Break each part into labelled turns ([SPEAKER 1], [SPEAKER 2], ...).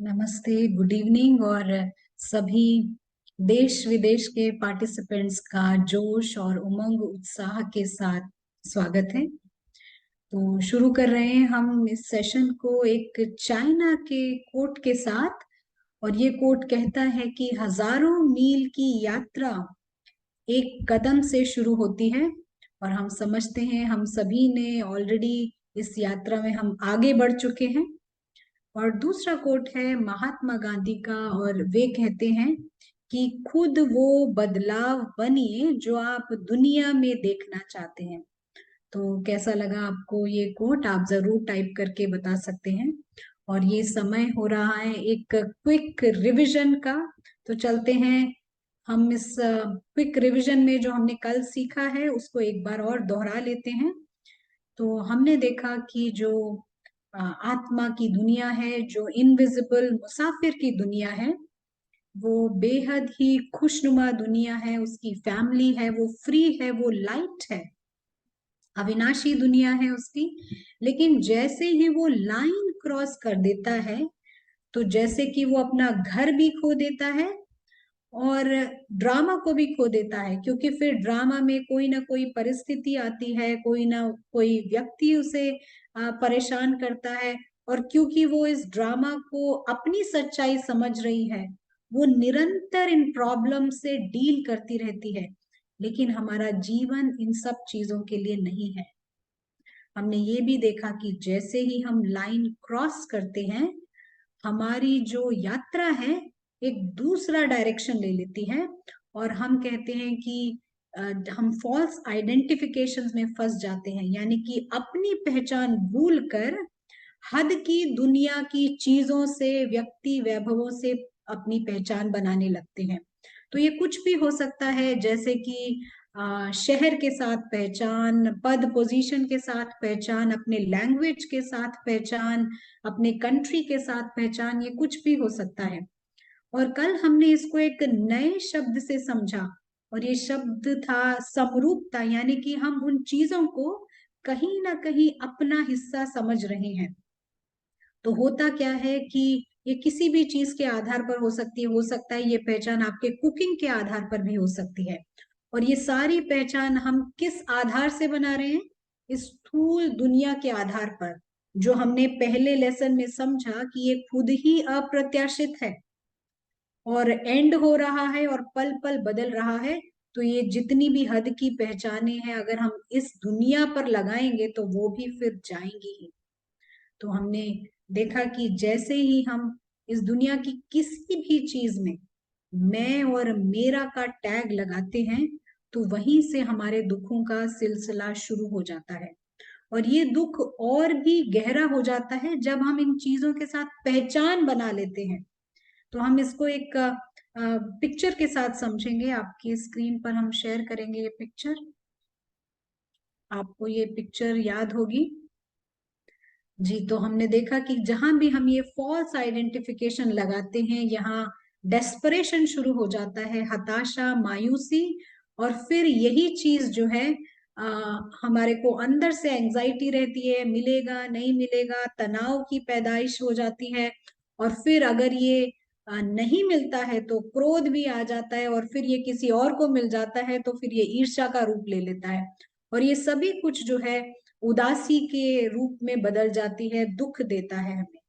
[SPEAKER 1] नमस्ते, good evening और सभी देश विदेश के पार्टिसिपेंट्स का जोश और उमंग उत्साह के साथ स्वागत है। तो शुरू कर रहे हैं हम इस सेशन को एक चाइना के कोट के साथ। और ये कोट कहता है कि हजारों मील की यात्रा एक कदम से शुरू होती है। और हम समझते हैं हम सभी ने ऑलरेडी इस यात्रा में हम आगे बढ़ चुके हैं। और दूसरा कोट है महात्मा गांधी का, और वे कहते हैं कि खुद वो बदलाव बनिए जो आप दुनिया में देखना चाहते हैं। तो कैसा लगा आपको ये कोट? आप जरूर टाइप करके बता सकते हैं। और ये समय हो रहा है एक क्विक रिवीजन का। तो चलते हैं हम इस क्विक रिवीजन में जो हमने कल सीखा है उसको एक बार और दोहरा लेते हैं। तो हमने देखा कि जो आत्मा की दुनिया है, जो इनविजिबल मुसाफिर की दुनिया है, वो बेहद ही खुशनुमा दुनिया है। उसकी फैमिली है, वो फ्री है, वो लाइट है, अविनाशी दुनिया है उसकी। लेकिन जैसे ही वो लाइन क्रॉस कर देता है, तो जैसे कि वो अपना घर भी खो देता है और ड्रामा को भी खो देता है, क्योंकि फिर ड्रामा में कोई ना कोई परिस्थिति आती है, कोई ना कोई व्यक्ति उसे परेशान करता है। और क्योंकि वो इस ड्रामा को अपनी सच्चाई समझ रही है, वो निरंतर इन प्रॉब्लम से डील करती रहती है। लेकिन हमारा जीवन इन सब चीजों के लिए नहीं है। हमने ये भी देखा कि जैसे ही हम लाइन क्रॉस करते हैं, हमारी जो यात्रा है एक दूसरा डायरेक्शन ले लेती है। और हम कहते हैं कि हम फॉल्स आइडेंटिफिकेशंस में फंस जाते हैं, यानी कि अपनी पहचान भूल कर हद की दुनिया की चीजों से, व्यक्ति वैभवों से अपनी पहचान बनाने लगते हैं। तो ये कुछ भी हो सकता है, जैसे कि शहर के साथ पहचान, पद पोजीशन के साथ पहचान, अपने लैंग्वेज के साथ पहचान, अपने कंट्री के साथ पहचान, ये कुछ भी हो सकता है। और कल हमने इसको एक नए शब्द से समझा, और ये शब्द था समरूपता, यानी कि हम उन चीजों को कहीं ना कहीं अपना हिस्सा समझ रहे हैं। तो होता क्या है कि ये किसी भी चीज के आधार पर हो सकती है। हो सकता है ये पहचान आपके कुकिंग के आधार पर भी हो सकती है। और ये सारी पहचान हम किस आधार से बना रहे हैं? इस स्थूल दुनिया के आधार पर, जो हमने पहले लेसन में समझा कि ये खुद ही अप्रत्याशित है और एंड हो रहा है और पल पल बदल रहा है। तो ये जितनी भी हद की पहचाने हैं, अगर हम इस दुनिया पर लगाएंगे तो वो भी फिर जाएंगी ही। तो हमने देखा कि जैसे ही हम इस दुनिया की किसी भी चीज में मैं और मेरा का टैग लगाते हैं, तो वहीं से हमारे दुखों का सिलसिला शुरू हो जाता है। और ये दुख और भी गहरा हो जाता है जब हम इन चीजों के साथ पहचान बना लेते हैं। तो हम इसको एक पिक्चर के साथ समझेंगे। आपकी स्क्रीन पर हम शेयर करेंगे ये पिक्चर। आपको ये पिक्चर याद होगी जी। तो हमने देखा कि जहां भी हम ये फॉल्स आइडेंटिफिकेशन लगाते हैं, यहाँ डेस्परेशन शुरू हो जाता है, हताशा, मायूसी। और फिर यही चीज जो है आ, हमारे को अंदर से एंजाइटी रहती है, मिलेगा नहीं मिलेगा, तनाव की पैदाइश हो जाती है। और फिर अगर ये नहीं मिलता है तो क्रोध भी आ जाता है, और फिर ये किसी और को मिल जाता है तो फिर ये ईर्ष्या का रूप ले लेता है। और ये सभी कुछ जो है उदासी के रूप में बदल जाती है, दुख देता है हमें।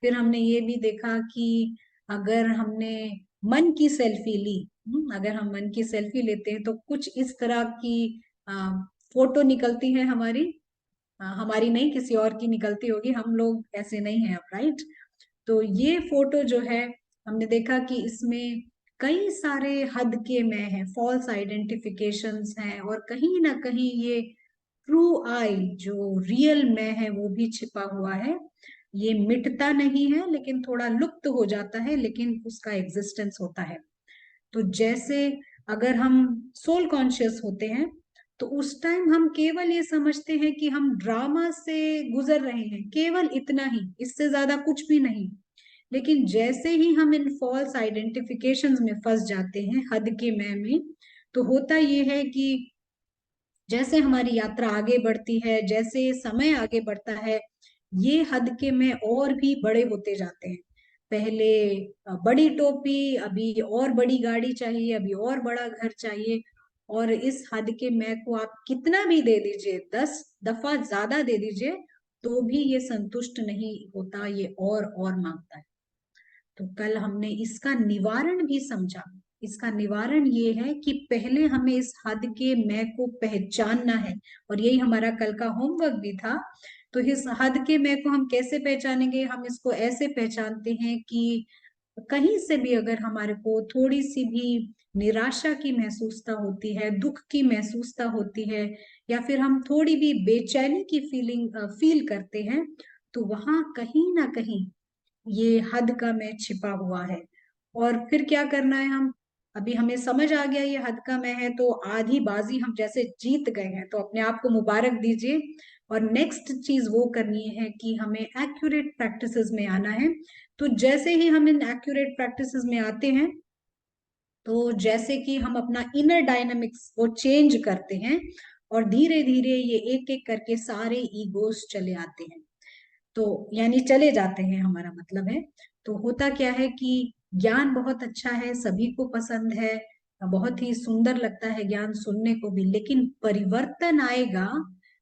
[SPEAKER 1] फिर हमने ये भी देखा कि अगर हमने मन की सेल्फी ली, अगर हम मन की सेल्फी लेते हैं तो कुछ इस तरह की फोटो निकलती है हमारी। हमारी नहीं, किसी और की निकलती होगी, हम लोग ऐसे नहीं हैं अब, राइट? तो ये फोटो जो है, हमने देखा कि इसमें कई सारे हद के मैं हैं, फॉल्स आइडेंटिफिकेशंस हैं, और कहीं ना कहीं ये ट्रू आई जो रियल मैं है वो भी छिपा हुआ है। ये मिटता नहीं है, लेकिन थोड़ा लुप्त हो जाता है, लेकिन उसका एग्जिस्टेंस होता है। तो जैसे अगर हम सोल कॉन्शियस होते हैं, तो उस टाइम हम केवल ये समझते हैं कि हम ड्रामा से गुजर रहे हैं, केवल इतना ही, इससे ज्यादा कुछ भी नहीं। लेकिन जैसे ही हम इन फॉल्स आइडेंटिफिकेशंस में फंस जाते हैं, हद के मैं में, तो होता ये है कि जैसे हमारी यात्रा आगे बढ़ती है, जैसे समय आगे बढ़ता है, ये हद के में और भी बड़े होते जाते हैं। पहले बड़ी टोपी, अभी और बड़ी गाड़ी चाहिए, अभी और बड़ा घर चाहिए। और इस हद के मैं को आप कितना भी दे दीजिए, 10 दफा ज्यादा दे दीजिए, तो भी ये संतुष्ट नहीं होता, ये और मांगता है। तो कल हमने इसका निवारण भी समझा। इसका निवारण ये है कि पहले हमें इस हद के मैं को पहचानना है, और यही हमारा कल का होमवर्क भी था। तो इस हद के मैं को हम कैसे पहचानेंगे? हम इसको ऐसे पहचानते हैं कि कहीं से भी अगर हमारे को थोड़ी सी भी निराशा की महसूसता होती है, दुख की महसूसता होती है, या फिर हम थोड़ी भी बेचैनी की फील करते हैं, तो वहां कहीं ना कहीं ये हद का मैं छिपा हुआ है। और फिर क्या करना है? हम अभी हमें समझ आ गया ये हद का मैं है, तो आधी बाजी हम जैसे जीत गए हैं, तो अपने आप को मुबारक दीजिए। और नेक्स्ट चीज वो करनी है कि हमें एक्यूरेट प्रैक्टिसेस में आना है। तो जैसे ही हम इन एक्यूरेट प्रैक्टिसेस में आते हैं, तो जैसे कि हम अपना इनर डायनामिक्स वो चेंज करते हैं, और धीरे धीरे ये एक एक करके सारे ईगोस चले आते हैं। तो यानी चले जाते हैं, हमारा मतलब है। तो होता क्या है कि ज्ञान बहुत अच्छा है, सभी को पसंद है, बहुत ही सुंदर लगता है ज्ञान सुनने को भी, लेकिन परिवर्तन आएगा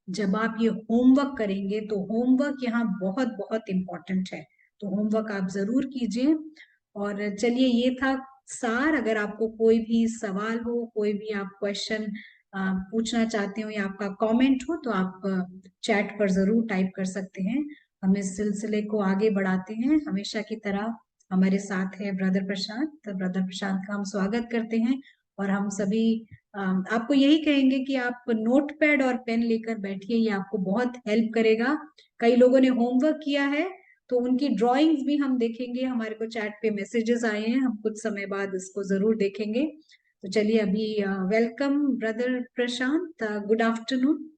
[SPEAKER 1] जब आप ये होमवर्क करेंगे। तो होमवर्क यहाँ बहुत बहुत इम्पोर्टेंट है। तो होमवर्क आप जरूर कीजिए। और चलिए, ये था सार। अगर आपको कोई भी सवाल हो, कोई भी आप क्वेश्चन पूछना चाहते हो, या आपका कमेंट हो, तो आप चैट पर जरूर टाइप कर सकते हैं। हम इस सिलसिले को आगे बढ़ाते हैं। हमेशा की तरह हमारे साथ है ब्रदर प्रशांत। तो ब्रदर प्रशांत का हम स्वागत करते हैं। और हम सभी आपको यही कहेंगे कि आप नोटपैड और पेन लेकर बैठिए, ये आपको बहुत हेल्प करेगा। कई लोगों ने होमवर्क किया है, तो उनकी ड्राइंग्स भी हम देखेंगे। हमारे को चैट पे मैसेजेस आए हैं, हम कुछ समय बाद इसको जरूर देखेंगे। तो चलिए, अभी welcome brother Prashant, good afternoon.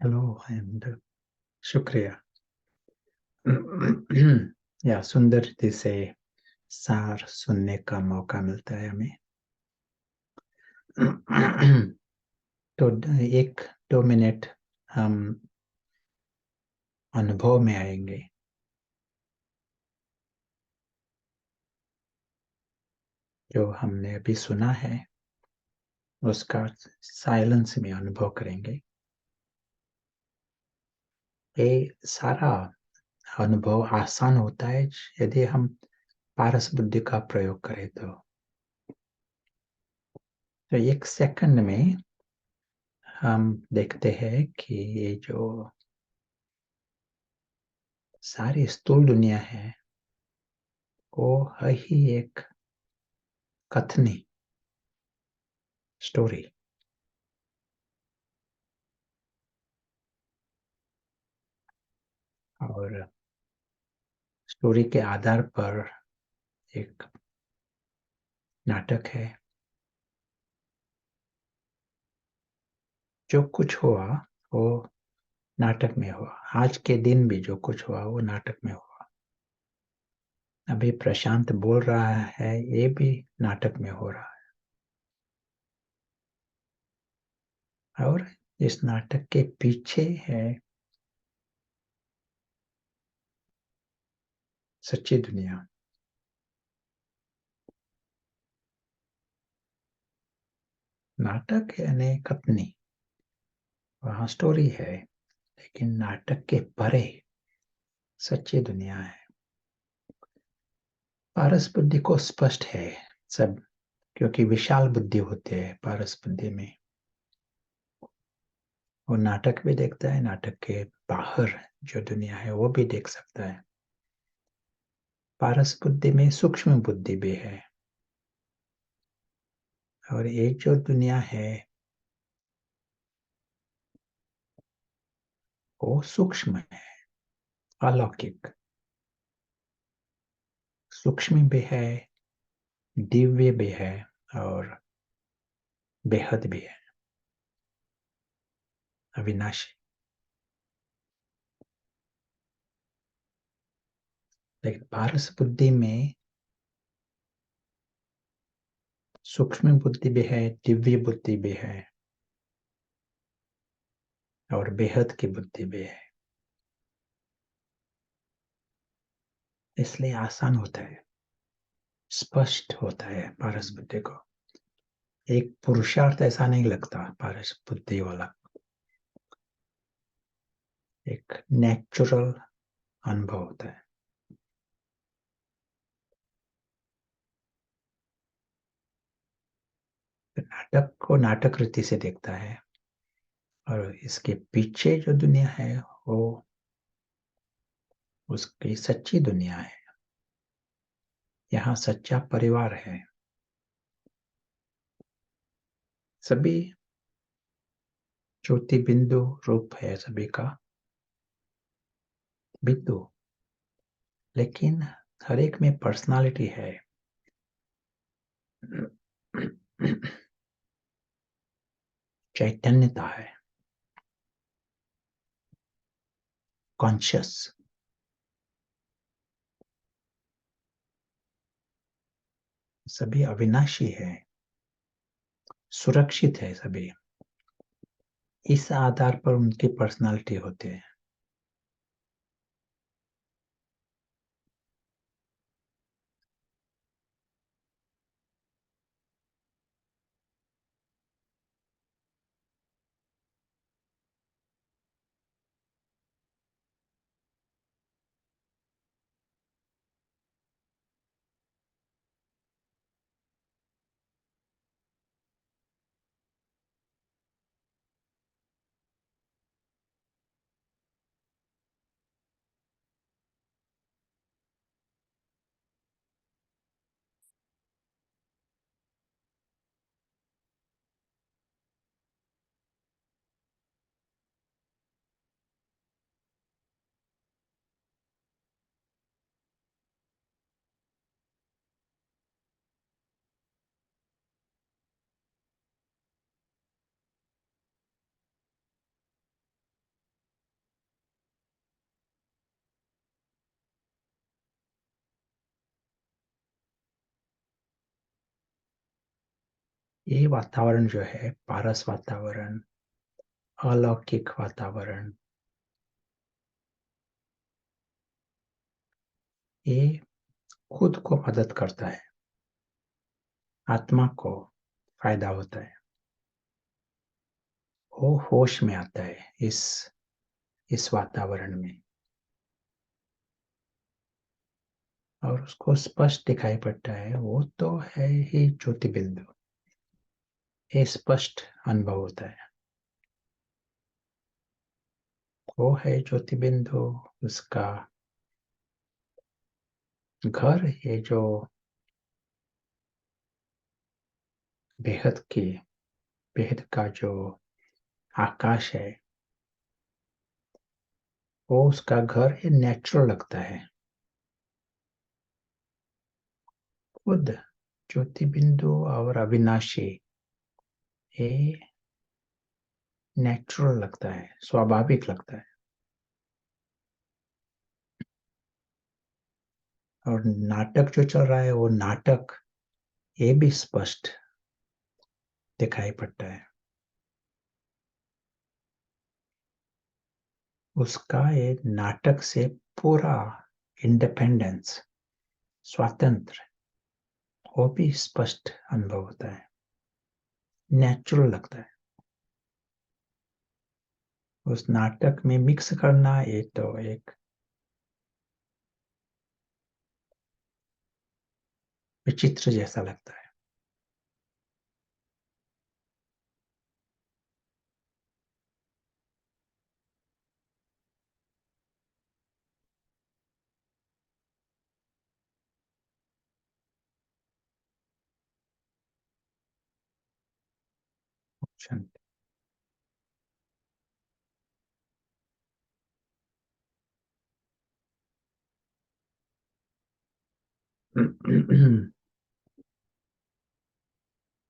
[SPEAKER 2] Hello and शुक्रिया। या सुंदर रीति से सार सुनने का मौका मिलता है हमें। तो 1-2 मिनट हम अनुभव में आएंगे। जो हमने अभी सुना है उसका साइलेंस में अनुभव करेंगे। ये सारा अनुभव आसान होता है यदि हम पारस बुद्धि का प्रयोग करें। तो 1 सेकंड में हम देखते हैं कि ये जो सारी स्थूल दुनिया है वो है ही एक कथनी, स्टोरी। और स्टोरी के आधार पर एक नाटक है। जो कुछ हुआ वो नाटक में हुआ। आज के दिन भी जो कुछ हुआ वो नाटक में हुआ। अभी प्रशांत बोल रहा है, ये भी नाटक में हो रहा है। और इस नाटक के पीछे है सच्ची दुनिया। नाटक यानी कथनी, वहां स्टोरी है, लेकिन नाटक के परे सच्ची दुनिया है। पारस बुद्धि को स्पष्ट है सब, क्योंकि विशाल बुद्धि होती है पारस बुद्धि में। वो नाटक भी देखता है, नाटक के बाहर जो दुनिया है वो भी देख सकता है। पारस बुद्धि में सूक्ष्म बुद्धि भी है, और एक जो दुनिया है वो सूक्ष्म है, अलौकिक। सूक्ष्म भी है, दिव्य भी है, और बेहद भी है, अविनाशी। लेकिन पारस बुद्धि में सूक्ष्म बुद्धि भी है, दिव्य बुद्धि भी है, और बेहद की बुद्धि भी है। इसलिए आसान होता है, स्पष्ट होता है पारस बुद्धि को। एक पुरुषार्थ ऐसा नहीं लगता पारस बुद्धि वाला, एक नेचुरल अनुभव होता है। नाटक को नाटक रीति से देखता है, और इसके पीछे जो दुनिया है वो उसकी सच्ची दुनिया है। यहाँ सच्चा परिवार है, सभी ज्योति बिंदु रूप है सभी का बिंदु, लेकिन हर एक में पर्सनालिटी है। चैतन्यता है, कॉन्शियस। सभी अविनाशी है, सुरक्षित है सभी। इस आधार पर उनकी पर्सनालिटी होती है। ये वातावरण जो है पारस वातावरण, अलौकिक वातावरण, ये खुद को मदद करता है, आत्मा को फायदा होता है। वो होश में आता है इस वातावरण में, और उसको स्पष्ट दिखाई पड़ता है। वो तो है ही ज्योति बिंदु, ये स्पष्ट अनुभव होता है। वो है ज्योति बिंदु, उसका घर, ये जो बेहद का जो आकाश है, वो उसका घर, ये नेचुरल लगता है। खुद ज्योति बिंदु और अविनाशी, ये नेचुरल लगता है, स्वाभाविक लगता है। और नाटक जो चल रहा है, वो नाटक ये भी स्पष्ट दिखाई पड़ता है। उसका ये नाटक से पूरा इंडिपेंडेंस, स्वातंत्र, वो भी स्पष्ट अनुभव होता है, नेचुरल लगता है। उस नाटक में मिक्स करना, ये तो एक विचित्र जैसा लगता है। शांति।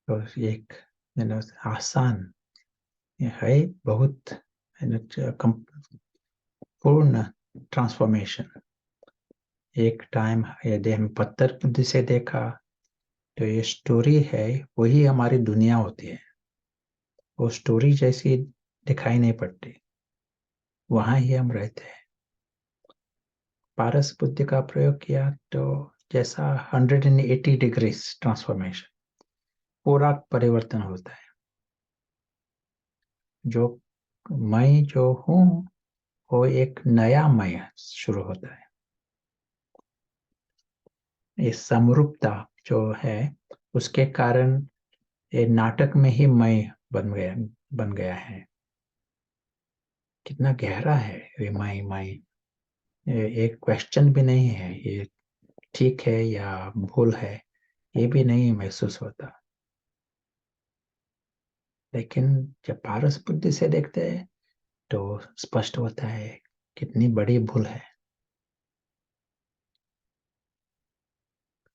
[SPEAKER 2] तो एक आसान, ये है बहुत पूर्ण ट्रांसफॉर्मेशन। एक टाइम यदि हम पत्थर बुद्धि से देखा, तो ये स्टोरी है, वही हमारी दुनिया होती है। वो स्टोरी जैसी दिखाई नहीं पड़ती, वहां ही हम रहते हैं। पारस बुद्धि का प्रयोग किया तो जैसा 180 डिग्रीज ट्रांसफॉर्मेशन, पूरा परिवर्तन होता है। जो मैं जो हूं वो एक नया मैं शुरू होता है। ये समरूपता जो है उसके कारण ये नाटक में ही मैं बन गया है। कितना गहरा है ये मैं। ये एक क्वेश्चन भी नहीं है, ये ठीक है या भूल है ये भी नहीं महसूस होता। लेकिन जब पारस बुद्धि से देखते हैं तो स्पष्ट होता है कितनी बड़ी भूल है।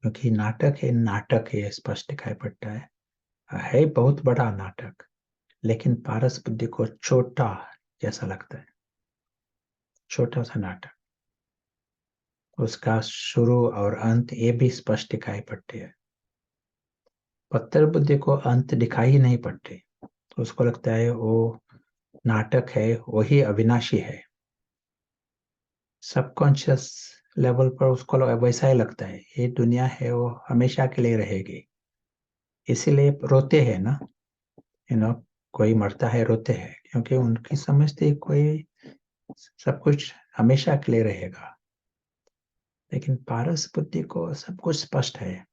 [SPEAKER 2] क्योंकि नाटक है, स्पष्ट दिखाई पड़ता है बहुत बड़ा नाटक, लेकिन पारस बुद्धि को छोटा जैसा लगता है, छोटा सा नाटक। उसका शुरू और अंत ये भी स्पष्ट दिखाई पड़ते हैं। पत्थर बुद्धि को अंत दिखाई ही नहीं पड़ते, तो उसको लगता है वो नाटक है, वही अविनाशी है। सबकॉन्शियस लेवल पर उसको वैसा ही लगता है, ये दुनिया है वो हमेशा के लिए रहेगी। इसीलिए रोते हैं ना, कोई मरता है रोते हैं, क्योंकि उनकी समझते कोई सब कुछ हमेशा के लिए रहेगा। लेकिन पारस बुद्धि को सब कुछ स्पष्ट है,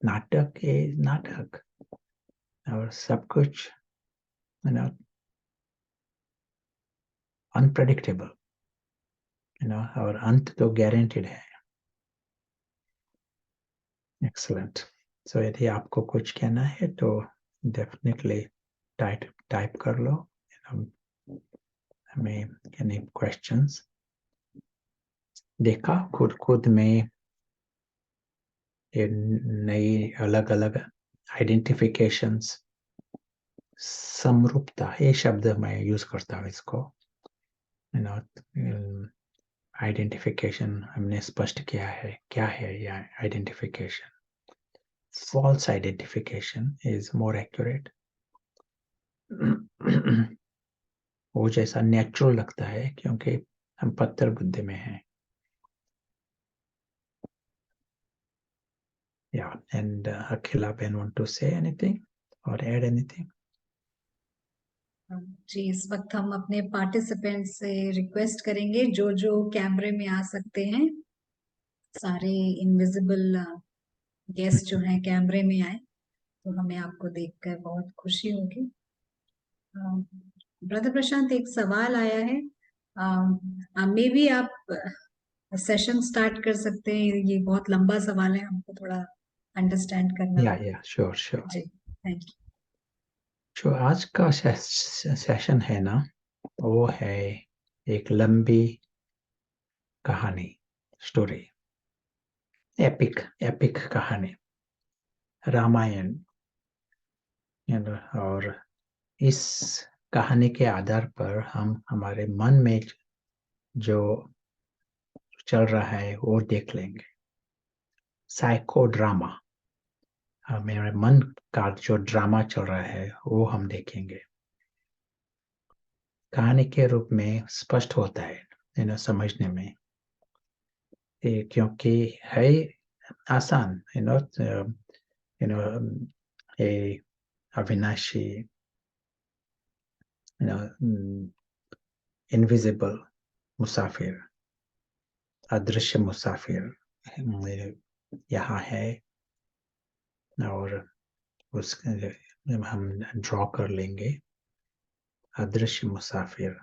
[SPEAKER 2] नाटक के नाटक, और सब कुछ अनप्रेडिक्टेबल, और अंत तो गारंटीड है। एक्सलेंट। सो यदि आपको कुछ कहना है तो डेफिनेटली टाइप कर लो। हमें एनी क्वेश्चंस देखा खुद खुद में ये नई अलग अलग आइडेंटिफिकेशंस, समरूपता ये शब्द मैं यूज करता हूँ इसको। आइडेंटिफिकेशन हमने स्पष्ट किया है क्या है या identification. False identification is more accurate. वो जैसा नेचुरल लगता है क्योंकि हम पत्थर बुद्धि में हैं। Yeah, and Akhila Ben want to say anything or add anything?
[SPEAKER 1] जी, इस वक्त हम अपने पार्टिसिपेंट से रिक्वेस्ट करेंगे जो जो कैमरे में आ सकते हैं, सारे इनविजिबल गेस्ट जो हैं कैमरे में आए, तो हमें आपको देखकर बहुत खुशी होगी। ब्रदर प्रशांत, एक सवाल आया है, मे बी आप सेशन स्टार्ट कर सकते हैं। ये बहुत लंबा सवाल है, हमको थोड़ा अंडरस्टैंड करना होगा।
[SPEAKER 2] Yeah, sure.
[SPEAKER 1] जी, थैंक यू।
[SPEAKER 2] जो आज का सेशन है ना, वो है एक लंबी कहानी, स्टोरी, एपिक कहानी, रामायण। और इस कहानी के आधार पर हम हमारे मन में जो चल रहा है वो देख लेंगे। साइको ड्रामा, मेरे मन का जो ड्रामा चल रहा है वो हम देखेंगे। कहानी के रूप में स्पष्ट होता है समझने में, क्योंकि है आसान, ए अविनाशी, इनविजिबल मुसाफिर, अदृश्य मुसाफिर यहाँ है। और उस हम ड्रॉ कर लेंगे अदृश्य मुसाफिर।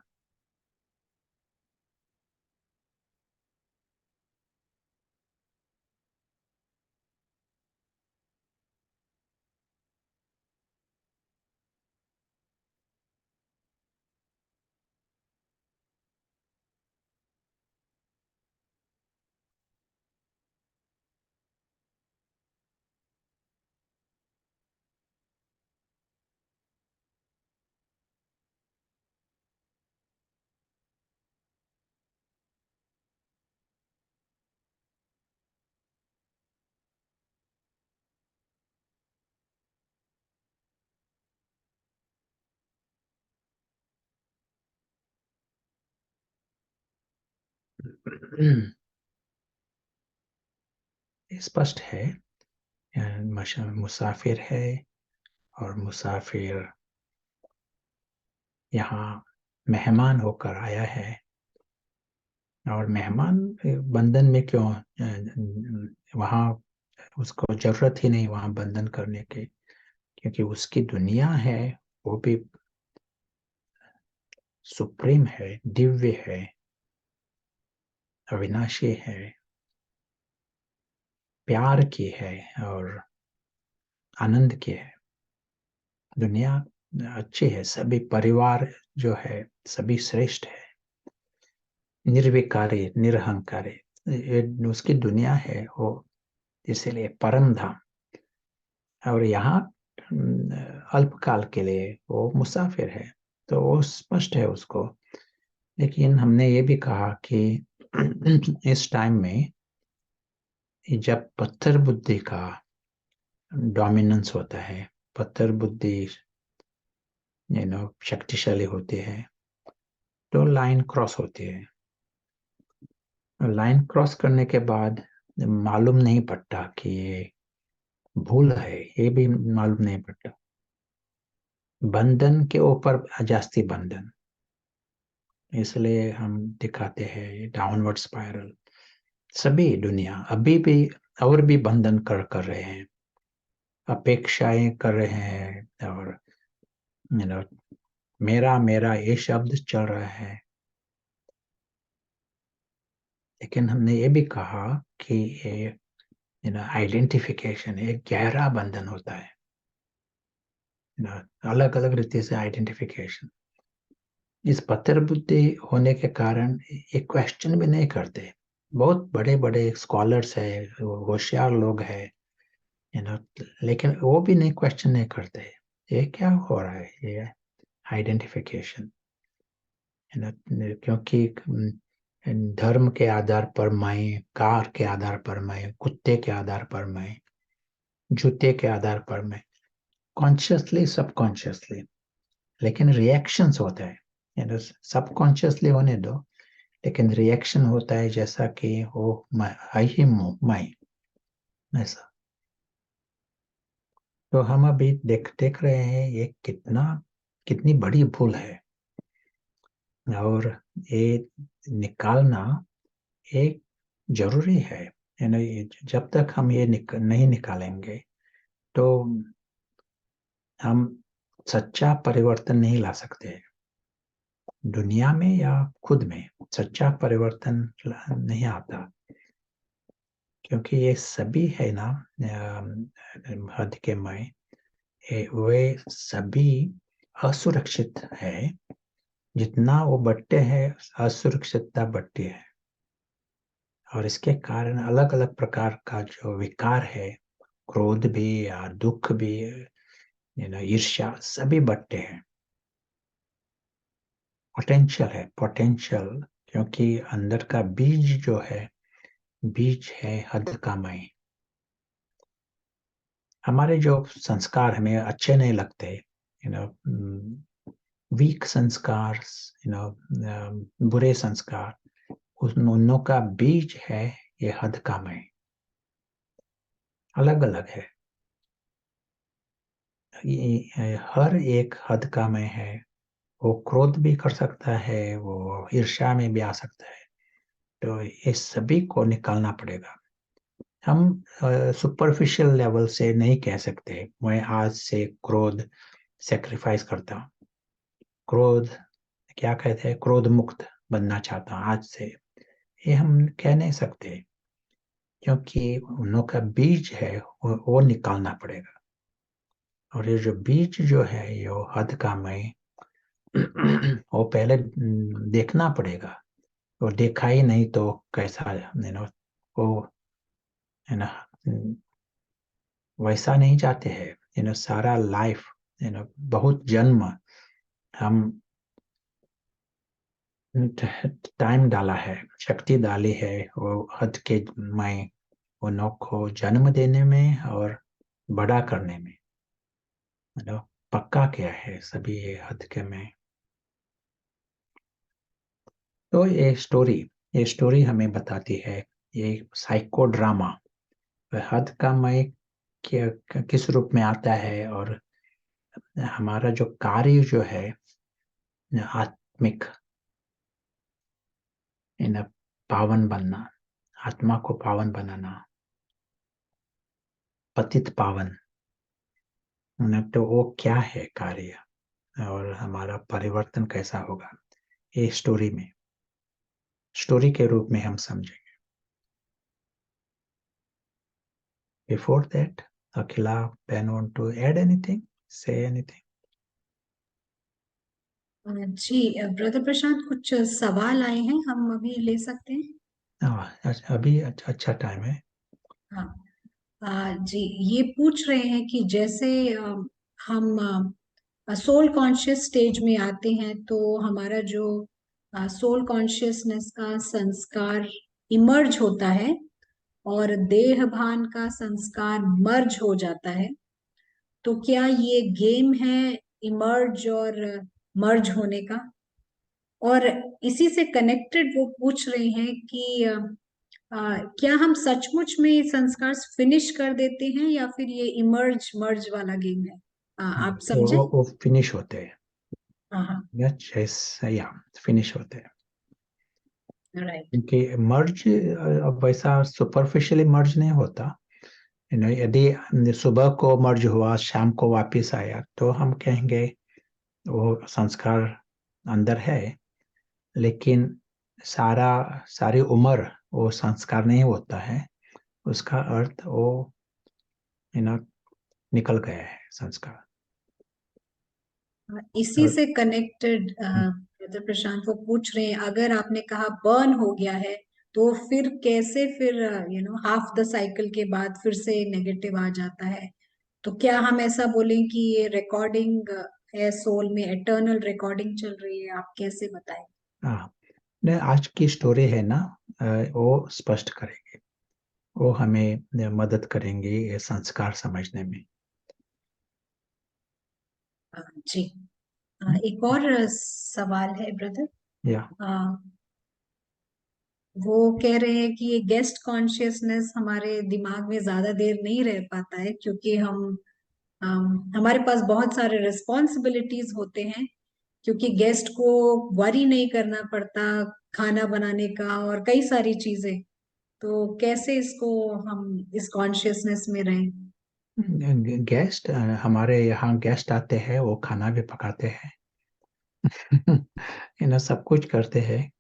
[SPEAKER 2] स्पष्ट है, मुसाफिर है और मुसाफिर यहाँ मेहमान होकर आया है। और मेहमान बंधन में क्यों, वहाँ उसको जरूरत ही नहीं वहाँ बंधन करने की, क्योंकि उसकी दुनिया है वो भी सुप्रीम है, दिव्य है, अविनाशी है, प्यार की है और आनंद की है। दुनिया अच्छी है, सभी परिवार जो है सभी श्रेष्ठ है, निर्विकारी निरहंकारी, उसकी दुनिया है वो, इसीलिए परम धाम। और यहाँ अल्पकाल के लिए वो मुसाफिर है, तो वो स्पष्ट है उसको। लेकिन हमने ये भी कहा कि इस टाइम में जब पत्थर बुद्धि का डोमिनेंस होता है, पत्थर बुद्धि शक्तिशाली होती है, तो लाइन क्रॉस होती है। लाइन क्रॉस करने के बाद मालूम नहीं पड़ता कि ये भूल है, ये भी मालूम नहीं पड़ता। बंधन के ऊपर जास्ती बंधन, इसलिए हम दिखाते हैं डाउनवर्ड स्पाइरल। सभी दुनिया अभी भी और भी बंधन कर रहे हैं, अपेक्षाएं कर रहे हैं, और मेरा मेरा ये शब्द चल रहा है। लेकिन हमने ये भी कहा कि ये आइडेंटिफिकेशन एक गहरा बंधन होता है, अलग अलग रीति से आइडेंटिफिकेशन। इस पत्थर बुद्धि होने के कारण ये क्वेश्चन भी नहीं करते। बहुत बड़े बड़े स्कॉलर्स है, होशियार लोग है, लेकिन वो भी नहीं क्वेश्चन नहीं करते ये क्या हो रहा है, ये आइडेंटिफिकेशन। क्योंकि धर्म के आधार पर मैं, कार के आधार पर मैं, कुत्ते के आधार पर मैं, जूते के आधार पर मैं, कॉन्शियसली सबकॉन्शियसली। लेकिन रिएक्शंस होता है, सबकॉन्शियसली होने दो, लेकिन रिएक्शन होता है जैसा कि वो मैं, आई ही मैं, ऐसा। तो हम अभी देख रहे हैं ये कितनी बड़ी भूल है, और ये निकालना एक जरूरी है। जब तक हम ये नहीं निकालेंगे तो हम सच्चा परिवर्तन नहीं ला सकते। दुनिया में या खुद में सच्चा परिवर्तन नहीं आता, क्योंकि ये सभी है ना, हद के मैं, वे सभी असुरक्षित है। जितना वो बढ़ते हैं असुरक्षितता बढ़ती है, और इसके कारण अलग अलग प्रकार का जो विकार है, क्रोध भी या दुख भी, ईर्ष्या, सभी बढ़ते हैं। पोटेंशियल है, पोटेंशियल, क्योंकि अंदर का बीज जो है, बीज है हद का मैं। हमारे जो संस्कार हमें अच्छे नहीं लगते, वीक संस्कार, बुरे संस्कार, उनों का बीज है ये हद का मैं। अलग अलग है, ये हर एक हद का मैं है। वो क्रोध भी कर सकता है, वो ईर्ष्या में भी आ सकता है। तो इस सभी को निकालना पड़ेगा। हम सुपरफिशियल लेवल से नहीं कह सकते मैं आज से क्रोध सेक्रीफाइस करता हूँ, क्रोध क्या कहते हैं, क्रोध मुक्त बनना चाहता हूँ आज से, ये हम कह नहीं सकते, क्योंकि उनों का बीज है वो निकालना पड़ेगा। और ये जो बीज जो है ये हद का मैं, वो पहले देखना पड़ेगा। वो देखा ही नहीं तो कैसा, वो है ना, वैसा नहीं चाहते हैं। सारा लाइफ, बहुत जन्म हम टाइम डाला है, शक्ति डाली है वो हद के मैं, वो नौ को जन्म देने में और बड़ा करने में, पक्का क्या है सभी ये हद के में। तो ये स्टोरी हमें बताती है, ये साइको ड्रामा हद का मैं किस रूप में आता है, और हमारा जो कार्य जो है आत्मिक, इन पावन बनना, आत्मा को पावन बनाना, पतित पावन, तो वो क्या है कार्य, और हमारा परिवर्तन कैसा होगा, ये स्टोरी के रूप में हम समझेंगे. Before that, Akhila, Ben want to add anything, say anything?
[SPEAKER 1] जी ब्रदर प्रशांत, कुछ सवाल आए हैं, हम अभी ले सकते हैं?
[SPEAKER 2] अभी अच्छा टाइम है.
[SPEAKER 1] हाँ जी, ये पूछ रहे हैं कि जैसे हम सोल कॉन्शियस स्टेज में आते हैं तो हमारा जो सोल कॉन्शियसनेस का संस्कार इमर्ज होता है और देह भान का संस्कार मर्ज हो जाता है, तो क्या ये गेम है इमर्ज और मर्ज होने का? और इसी से कनेक्टेड वो पूछ रहे हैं कि क्या हम सचमुच में ये संस्कार फिनिश कर देते हैं या फिर ये इमर्ज मर्ज वाला गेम है? आप समझे?
[SPEAKER 2] वो फिनिश होते हैं.
[SPEAKER 1] हाँ हाँ,
[SPEAKER 2] या फिनिश होते हैं,
[SPEAKER 1] राइट।
[SPEAKER 2] क्योंकि मर्ज अब वैसा सुपरफिशियली मर्ज नहीं होता. यदि सुबह को मर्ज हुआ, शाम को वापस आया, तो हम कहेंगे वो संस्कार अंदर है. लेकिन सारी उम्र वो संस्कार नहीं होता है. उसका अर्थ वो निकल गया है संस्कार.
[SPEAKER 1] इसी
[SPEAKER 2] और
[SPEAKER 1] से कनेक्टेड ब्रदर प्रशांत वो पूछ रहे हैं, अगर आपने कहा बर्न हो गया है तो फिर कैसे, फिर हाफ द साइकिल के बाद फिर से नेगेटिव आ जाता है, तो क्या हम ऐसा बोलें कि ये रिकॉर्डिंग है, सोल में एटर्नल रिकॉर्डिंग चल रही है? आप कैसे बताएं?
[SPEAKER 2] हाँ, नहीं, आज की स्टोरी है ना, वो स्पष्ट करेंगे, वो हमें मदद करेंगे ये संस्कार समझने में.
[SPEAKER 1] जी, एक और सवाल है ब्रदर।
[SPEAKER 2] या
[SPEAKER 1] वो कह रहे हैं कि ये गेस्ट कॉन्शियसनेस हमारे दिमाग में ज्यादा देर नहीं रह पाता है क्योंकि हमारे पास बहुत सारे रिस्पॉन्सिबिलिटीज होते हैं, क्योंकि गेस्ट को वरी नहीं करना पड़ता खाना बनाने का और कई सारी चीजें, तो कैसे इसको हम इस कॉन्शियसनेस में रहें?
[SPEAKER 2] गेस्ट, हमारे यहाँ गेस्ट आते हैं, वो खाना भी पकाते हैं. सब कुछ करते हैं,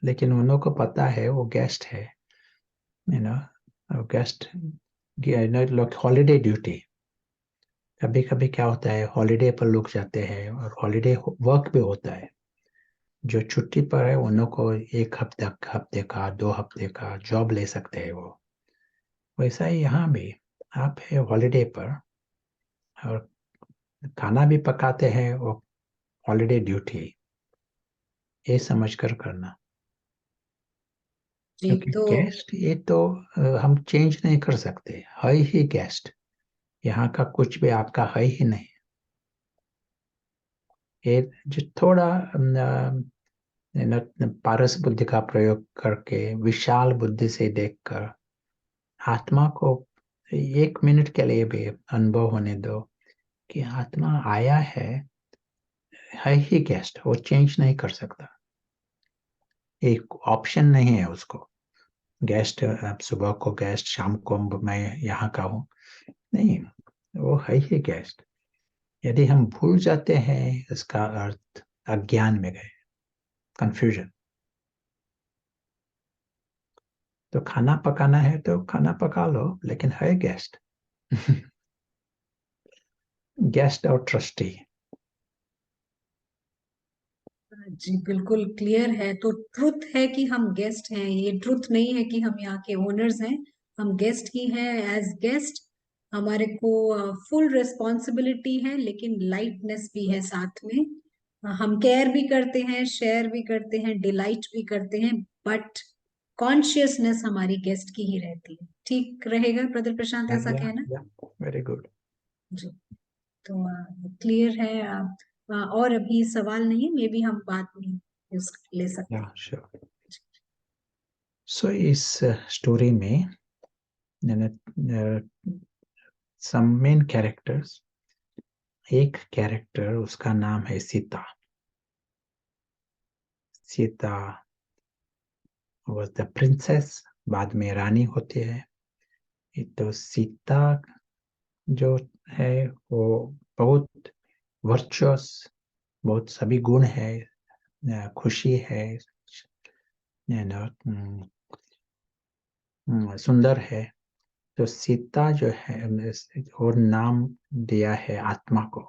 [SPEAKER 2] लेकिन उन्हों को पता है वो गेस्ट है. यू नो गेस्ट, लोग हॉलीडे ड्यूटी. कभी कभी क्या होता है, हॉलीडे पर लोग जाते हैं और हॉलीडे वर्क भी होता है. जो छुट्टी पर है उन्हों को एक हफ्ते का, 2 हफ्ते का जॉब ले सकते हैं वो. वैसा ही यहाँ भी, आप है हॉलीडे पर और खाना भी पकाते हैं, और हॉलीडे ड्यूटी, ये समझ कर करना.
[SPEAKER 1] जी,
[SPEAKER 2] क्योंकि
[SPEAKER 1] तो
[SPEAKER 2] गेस्ट ये तो हम चेंज नहीं कर सकते, है ही गेस्ट. यहाँ का कुछ भी आपका है ही नहीं. ये जो थोड़ा पारस बुद्धि का प्रयोग करके, विशाल बुद्धि से देखकर आत्मा को 1 मिनट के लिए भी अनुभव होने दो कि आत्मा आया है ही गेस्ट, वो चेंज नहीं कर सकता. एक ऑप्शन नहीं है उसको. गेस्ट, सुबह को गेस्ट, शाम को मैं यहाँ का हूँ, नहीं, वो है ही गेस्ट. यदि हम भूल जाते हैं, इसका अर्थ अज्ञान में गए, कंफ्यूजन. तो खाना पकाना है तो खाना पका लो, लेकिन है गेस्ट. गेस्ट और ट्रस्टी.
[SPEAKER 1] जी बिल्कुल क्लियर है, तो ट्रुथ है कि हम गेस्ट हैं, ये ट्रुथ नहीं है कि हम यहाँ के ओनर्स हैं, हम गेस्ट ही हैं. एज गेस्ट हमारे को फुल रिस्पॉन्सिबिलिटी है, लेकिन लाइटनेस भी है साथ में. हम केयर भी करते हैं, शेयर भी करते हैं, डिलाइट भी करते हैं, बट कॉन्शियसनेस हमारी गेस्ट की ही रहती है. ठीक रहेगा ब्रदर प्रशांत
[SPEAKER 2] या
[SPEAKER 1] ऐसा
[SPEAKER 2] या
[SPEAKER 1] कहना?
[SPEAKER 2] या वेरी गुड.
[SPEAKER 1] जी, तो क्लियर है. और अभी सवाल नहीं, मे बी हम बाद में ले सकते
[SPEAKER 2] या
[SPEAKER 1] हैं.
[SPEAKER 2] श्योर. सो इस स्टोरी में सम मेन कैरेक्टर्स, एक कैरेक्टर उसका नाम है Sita. Sita was the princess, बाद में रानी होती है. तो सीता जो है वो बहुत वर्चुअस, बहुत सभी गुण है, खुशी है, सुंदर है. तो सीता जो है और नाम दिया है आत्मा को.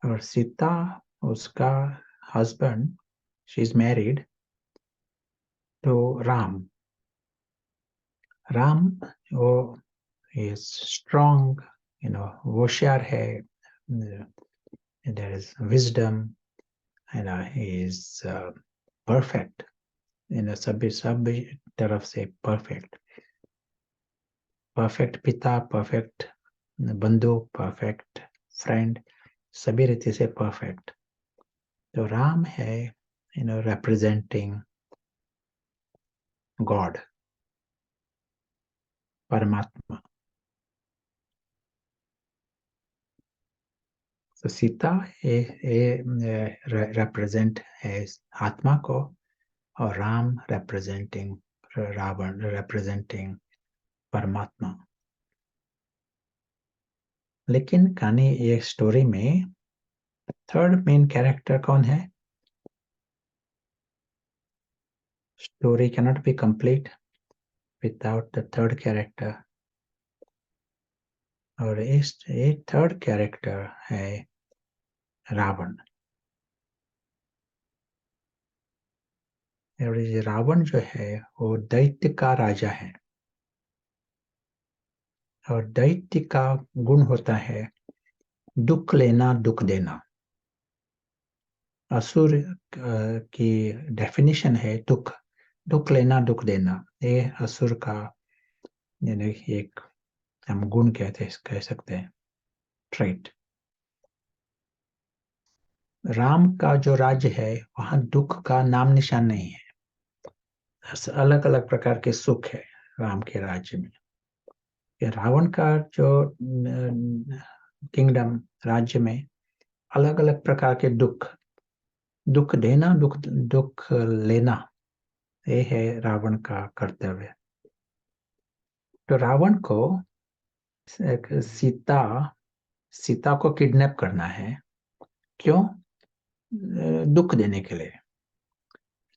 [SPEAKER 2] और सीता, उसका हस्बैंड, शी इज मैरिड तो राम. राम वो इज स्ट्रॉन्ग, होशियार है, there is wisdom, he is perfect, सभी सभी तरफ से परफेक्ट. परफेक्ट पिता, परफेक्ट बंधु, परफेक्ट फ्रेंड, सभी रीति से परफेक्ट. तो राम है representing गॉड, परमात्मा. तो सीता represent है आत्मा को, और राम representing, रावण representing परमात्मा. लेकिन कहानी, ये स्टोरी में थर्ड मेन कैरेक्टर कौन है? Story cannot be complete without the third character. और इस एक थर्ड कैरेक्टर है रावण. और ये रावण जो है वो दैत्य का राजा है. और दैत्य का गुण होता है दुख लेना, दुख देना. असुर की डेफिनेशन है दुख, दुख लेना, दुख देना. ये असुर का एक हम गुण कह सकते हैं, ट्रेट. राम का जो राज्य है वहां दुख का नाम निशान नहीं है. अलग अलग प्रकार के सुख है राम के राज्य में. रावण का जो किंगडम, राज्य में अलग अलग प्रकार के दुख, दुख देना, दुख लेना, ये है रावण का कर्तव्य. तो रावण को सीता सीता को किडनैप करना है. क्यों? दुख देने के लिए.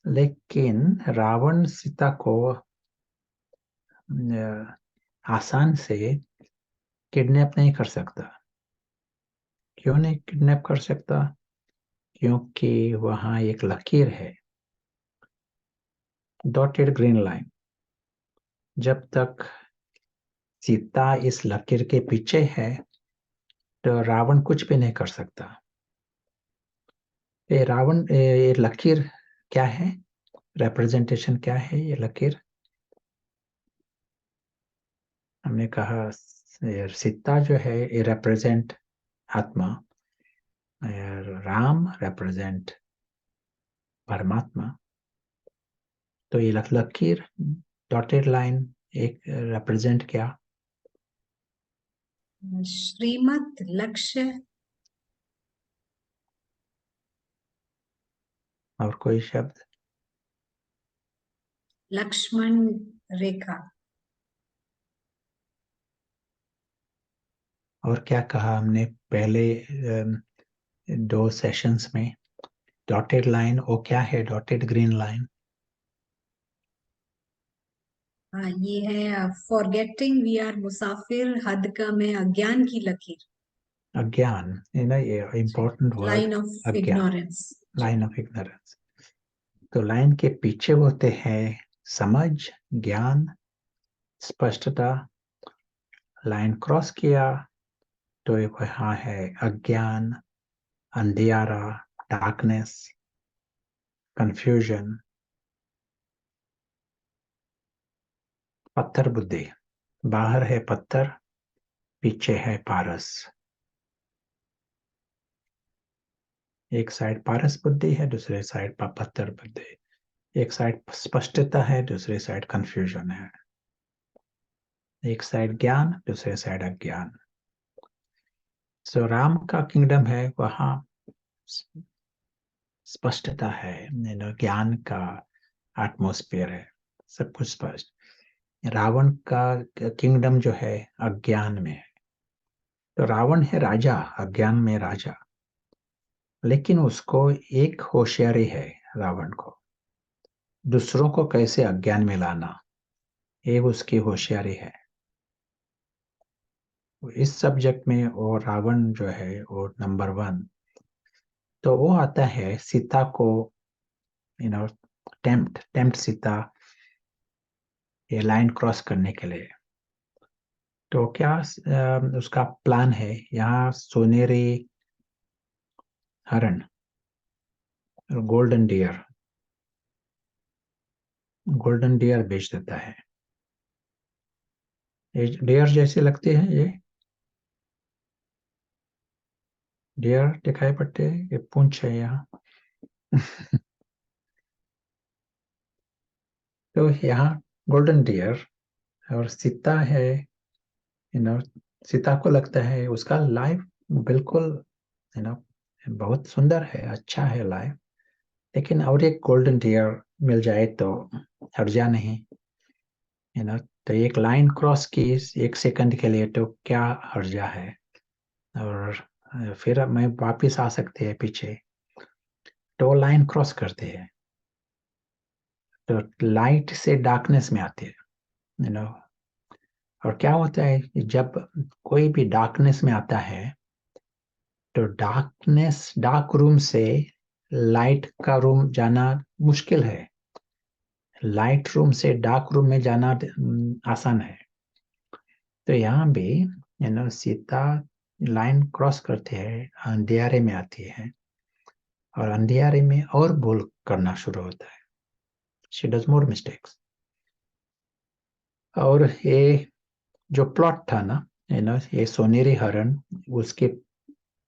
[SPEAKER 2] लेकिन रावण सीता को आसान से किडनैप नहीं कर सकता. क्यों नहीं किडनैप कर सकता? क्योंकि वहां एक लकीर है, डॉटेड ग्रीन लाइन. जब तक सीता इस लकीर के पीछे है तो रावण कुछ भी नहीं कर सकता. ये लकीर क्या है? रिप्रेजेंटेशन क्या है ये लकीर? हमने कहा सीता जो है ये रिप्रेजेंट आत्मा, राम रिप्रेजेंट परमात्मा. तो ये लकीर, डॉटेड लाइन, एक रिप्रेजेंट क्या?
[SPEAKER 1] श्रीमत, लक्ष्य.
[SPEAKER 2] और कोई शब्द?
[SPEAKER 1] लक्ष्मण रेखा.
[SPEAKER 2] और क्या कहा हमने पहले दो सेशंस में? डॉटेड लाइन, वो क्या है डॉटेड ग्रीन लाइन?
[SPEAKER 1] हाँ, ये है फॉरगेटिंग वी आर मुसाफिर, हद का में अज्ञान की लकीर.
[SPEAKER 2] अज्ञान, ये इम्पोर्टेंट वर्ड.
[SPEAKER 1] लाइन ऑफ
[SPEAKER 2] अज्ञान,
[SPEAKER 1] इग्नोरेंस.
[SPEAKER 2] Line of ignorance. तो लाइन के पीछे होते हैं समझ, ज्ञान, स्पष्टता. लाइन क्रॉस किया तो वहां है अज्ञान, अंधियारा, डार्कनेस, कंफ्यूजन. पत्थर बुद्धि, बाहर है पत्थर, पीछे है पारस. एक साइड पारस बुद्धि है, दूसरे साइड पत्थर बुद्धि. एक साइड स्पष्टता है, दूसरी साइड कंफ्यूजन है। एक साइड ज्ञान, दूसरे साइड अज्ञान। सो राम का किंगडम है, वहां स्पष्टता है, ज्ञान का एटमॉस्फेयर है, सब कुछ स्पष्ट। रावण का किंगडम जो है अज्ञान में है। तो रावण है राजा, अज्ञान में राजा, लेकिन उसको एक होशियारी है, रावण को दूसरों को कैसे अज्ञान में लाना, ये उसकी होशियारी है। इस सब्जेक्ट में वो रावण जो है वो नंबर 1। तो वो आता है सीता को यू नो टेम्प्ट सीता ये लाइन क्रॉस करने के लिए। तो क्या उसका प्लान है, यहाँ सोनेरी हरण, गोल्डन डियर बेच देता है। ये डियर जैसे लगते हैं, ये डियर दिखाई पड़ते हैं, ये पूंछ है यहाँ। तो यहाँ गोल्डन डियर और सीता है, सीता को लगता है उसका लाइफ बिल्कुल यू नो बहुत सुंदर है, अच्छा है लाइफ, लेकिन और एक गोल्डन डियर मिल जाए तो हर्जा नहीं। तो एक लाइन क्रॉस की 1 सेकंड के लिए तो क्या हर्जा है। और फिर मैं वापिस आ सकते हैं पीछे, तो लाइन क्रॉस करते हैं, तो लाइट से डार्कनेस में आते हैं। यू नो और क्या होता है जब कोई भी डार्कनेस में आता है, तो डार्क रूम से लाइट का रूम जाना मुश्किल है, लाइट रूम से डार्क रूम में जाना आसान है। तो यहाँ भी सीता लाइन क्रॉस करते हैं, अंधियारे में आती है, और अंधियारे में और भूल करना शुरू होता है, शी डज मोर मिस्टेक्स। और ये जो प्लॉट था ना, ये सोनेरी हरण, उसके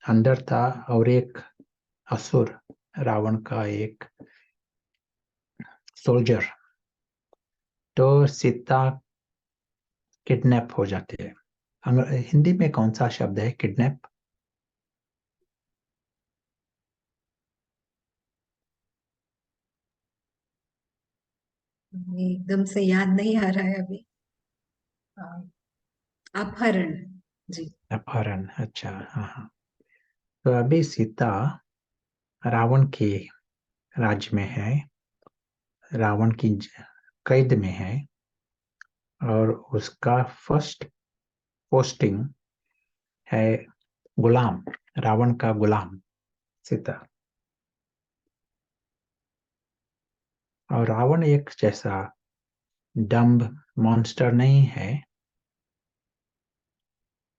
[SPEAKER 2] अंदर था और एक असुर, रावण का एक सोल्जर। तो सीता किडनैप हो जाती है। हिंदी में कौन सा शब्द है किडनैप?
[SPEAKER 1] एकदम से याद नहीं आ रहा है अभी। अ, अपहरण। जी।
[SPEAKER 2] अपहरण, अच्छा, हाँ हाँ। तो अभी सीता रावण के राज्य में है, रावण की कैद में है, और उसका फर्स्ट पोस्टिंग है गुलाम, रावण का गुलाम सीता। और रावण एक जैसा डम्ब मॉन्स्टर नहीं है।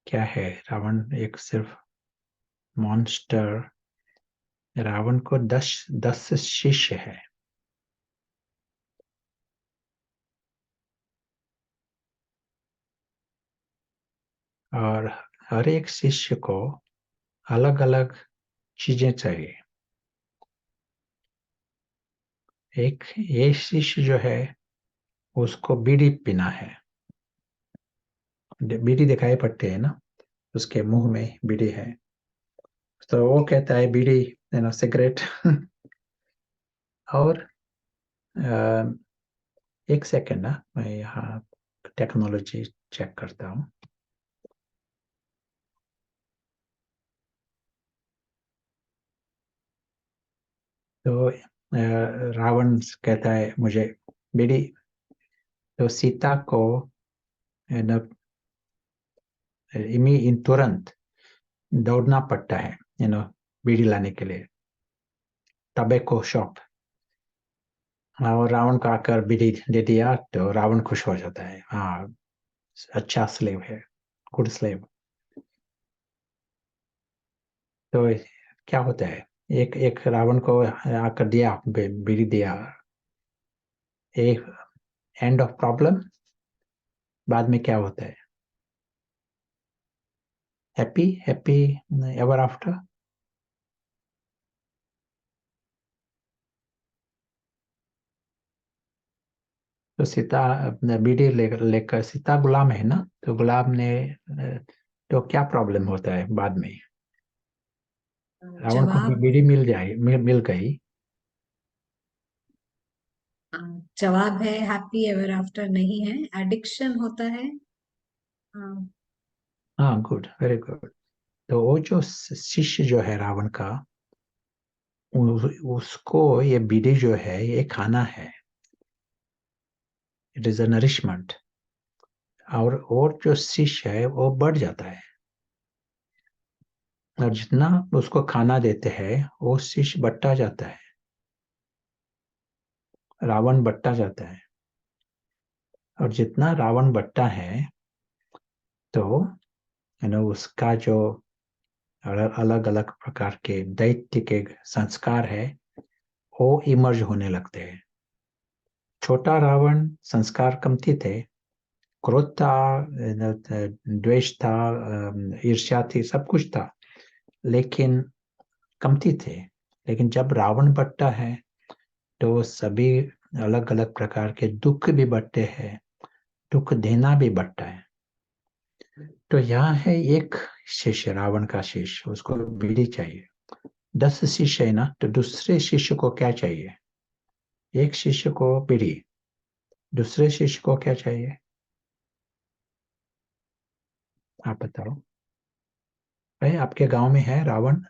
[SPEAKER 2] क्या है रावण? एक सिर्फ मॉन्स्टर। रावण को 10 शिष्य है, और हर एक शिष्य को अलग अलग चीजें चाहिए। एक ये शिष्य जो है उसको बीड़ी पीना है, बीड़ी दिखाई पड़ती है ना, उसके मुंह में बीड़ी है, तो वो कहता है बीड़ी, सिगरेट। और एक सेकेंड ना, मैं यहाँ टेक्नोलॉजी चेक करता हूँ। तो रावण कहता है मुझे बीड़ी। तो सीता को तुरंत दौड़ना पड़ता है, बीड़ी लाने के लिए टबैको शॉप। और रावण को आकर बीड़ी दे दिया तो रावण खुश हो जाता है, हाँ अच्छा स्लेव है, गुड स्लेव। तो क्या होता है, एक एक रावण को आकर दिया, बीड़ी दिया, एक एंड ऑफ प्रॉब्लम। बाद में क्या होता है? Happy happy ever after. तो सीता अपने बीड़ी लेकर सीता गुलाम है ना, तो गुलाम ने तो क्या प्रॉब्लम होता है बाद में? रावण को
[SPEAKER 1] जवाब
[SPEAKER 2] बीड़ी मिल गई।
[SPEAKER 1] अ, जवाब है हैप्पी एवर आफ्टर नहीं है, एडिक्शन होता है। अ,
[SPEAKER 2] हाँ, गुड, वेरी गुड। तो वो जो शिष्य जो है रावण का, उसको ये बीड़ी जो है ये खाना है, इट इज अ नरिशमेंट। और जो शिष्य है वो बढ़ जाता है, और जितना उसको खाना देते हैं वो शिष्य बढ़ता जाता है, रावण बढ़ता जाता है। और जितना रावण बढ़ता है, तो उसका जो अलग अलग प्रकार के दैत्य के संस्कार है वो इमर्ज होने लगते हैं। छोटा रावण संस्कार कमती थे, क्रोध था, द्वेष था, ईर्ष्या थी, सब कुछ था, लेकिन कमती थे। लेकिन जब रावण बढ़ता है तो सभी अलग अलग प्रकार के दुख भी बढ़ते हैं, दुख देना भी बढ़ता है। तो यहाँ है एक शिष्य, रावण का शिष्य, उसको बीड़ी चाहिए। 10 शिष्य है ना, तो दूसरे शिष्य को क्या चाहिए? एक शिष्य को बीड़ी, दूसरे शिष्य को क्या चाहिए? आप बताओ भाई, आपके गांव में है रावण?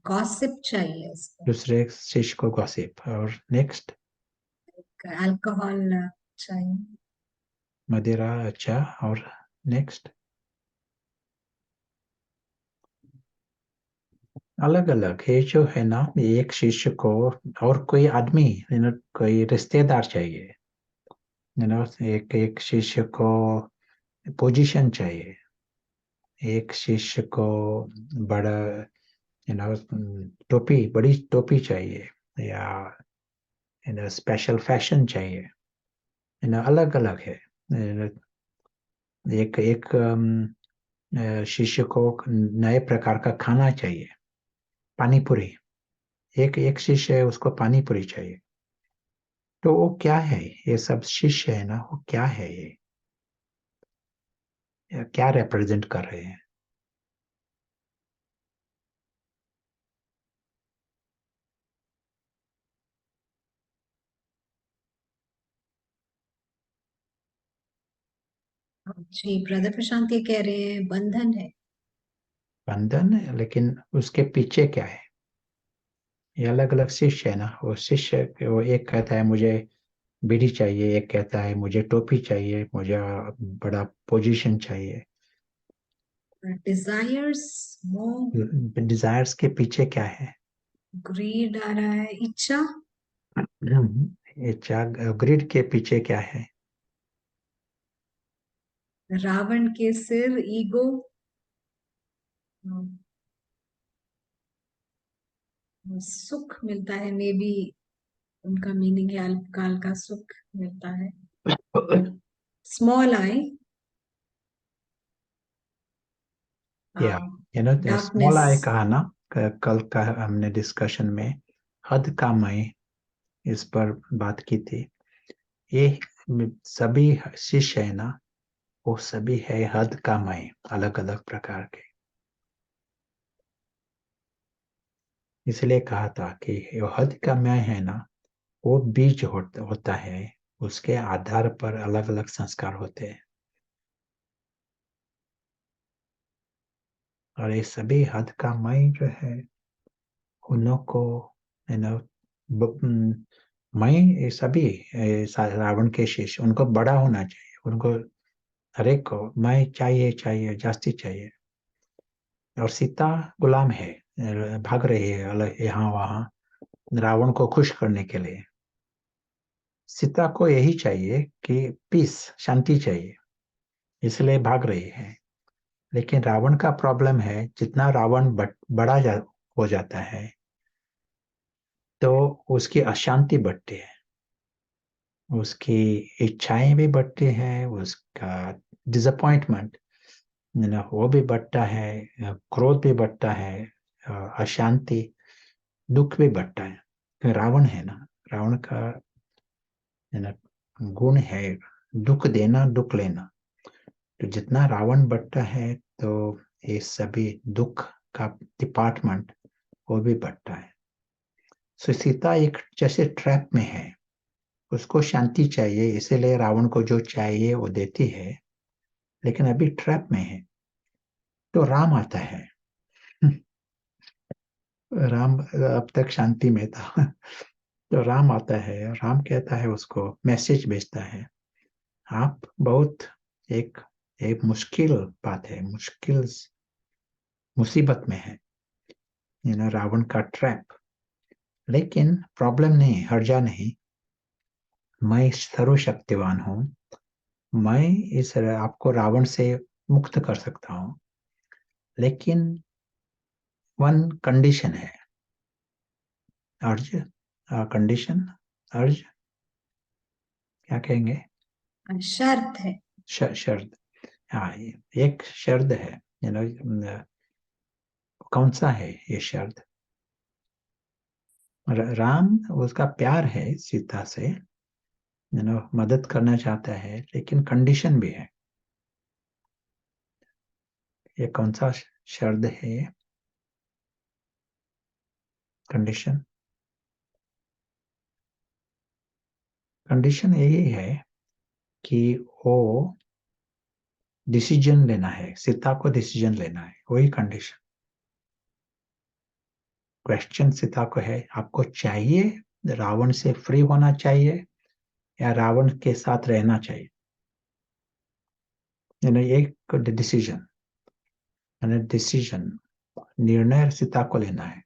[SPEAKER 1] गॉसिप चाहिए इसको,
[SPEAKER 2] दूसरे शिष्य को गॉसिप, और नेक्स्ट
[SPEAKER 1] अल्कोहल चाहिए।
[SPEAKER 2] मदिरा, अच्छा, और नेक्स्ट अलग अलग है जो है ना, एक शिष्य को और कोई आदमी, कोई रिश्तेदार चाहिए, एक एक शिष्य को पोजीशन चाहिए, एक शिष्य को बड़ा टोपी, बड़ी टोपी चाहिए, या स्पेशल फैशन चाहिए, अलग अलग है। एक एक शिष्य को नए प्रकार का खाना चाहिए, पानी पूरी। एक एक शिष्य है, उसको पानी पूरी चाहिए। तो वो क्या है? ये सब शिष्य है ना, वो क्या है ये क्या रिप्रेजेंट कर रहे हैं?
[SPEAKER 1] जी, ब्रदर प्रशांत ये कह रहे हैं बंधन है।
[SPEAKER 2] बंधन है, लेकिन उसके पीछे क्या है? ये अलग अलग शिष्य है ना, वो शिष्य, वो एक कहता है मुझे बीड़ी चाहिए, एक कहता है मुझे टोपी चाहिए, मुझे बड़ा पोजीशन चाहिए।
[SPEAKER 1] डिजायर्स, मोह,
[SPEAKER 2] डिजायर्स के पीछे क्या है?
[SPEAKER 1] ग्रीड आ रहा है, इच्छा।
[SPEAKER 2] इच्छा। ग्रिड के पीछे क्या है?
[SPEAKER 1] रावण के सिर, ईगो। सुख मिलता है, मे बी उनका मीनिंग है अल्पकाल का सुख मिलता है। स्मॉल आई,
[SPEAKER 2] या स्मॉल
[SPEAKER 1] डार्कनेस।
[SPEAKER 2] आई कहा ना, कल का हमने डिस्कशन में हद का मैं इस पर बात की थी। ये सभी शिष्य है ना, वो सभी है हद का मैं, अलग अलग प्रकार के। इसलिए कहा था कि जो हद का मैं है ना, वो बीज होता है, उसके आधार पर अलग अलग संस्कार होते हैं। और ये सभी हद का मैं जो है, उन लोग को यू नो मैं, ये सभी रावण के शिष्य, उनको बड़ा होना चाहिए, उनको हर एक को मैं चाहिए, चाहिए, जास्ती चाहिए। और सीता गुलाम है, भाग रही है अलग यहाँ वहां, रावण को खुश करने के लिए। सीता को यही चाहिए कि पीस, शांति चाहिए, इसलिए भाग रही है। लेकिन रावण का प्रॉब्लम है, जितना रावण बड़ा हो जाता है, तो उसकी अशांति बढ़ती है, उसकी इच्छाएं भी बढ़ती हैं, उसका डिसअपॉइंटमेंट, वो भी बढ़ता है, क्रोध भी बढ़ता है, अशांति, दुख भी बढ़ता है। रावण है ना, रावण का है ना गुण है दुख देना, दुख लेना। तो जितना रावण बढ़ता है तो ये सभी दुख का डिपार्टमेंट वो भी बढ़ता है। सो सीता एक जैसे ट्रैप में है, उसको शांति चाहिए, इसीलिए रावण को जो चाहिए वो देती है, लेकिन अभी ट्रैप में है। तो राम आता है। राम अब तक शांति में था। तो राम आता है, राम कहता है, उसको मैसेज भेजता है, आप बहुत एक एक मुश्किल बात है, मुश्किल मुसीबत में है, रावण का ट्रैप। लेकिन प्रॉब्लम नहीं, हर्जा नहीं, मैं सर्वशक्तिवान हूँ, मैं इस आपको रावण से मुक्त कर सकता हूँ, लेकिन वन कंडीशन है। अर्ज, कंडीशन, अर्ज क्या कहेंगे?
[SPEAKER 1] शर्त है।
[SPEAKER 2] शर्त। हाँ, एक शर्त है, कौन सा है ये शर्त? राम, उसका प्यार है सीता से, मदद करना चाहता है, लेकिन कंडीशन भी है। ये कौन सा शर्त है? कंडीशन, कंडीशन यही है कि वो डिसीजन लेना है, सीता को डिसीजन लेना है, वही कंडीशन। क्वेश्चन सीता को है, आपको चाहिए रावण से फ्री होना चाहिए या रावण के साथ रहना चाहिए? एक डिसीजन, डिसीजन, निर्णय सीता को लेना है।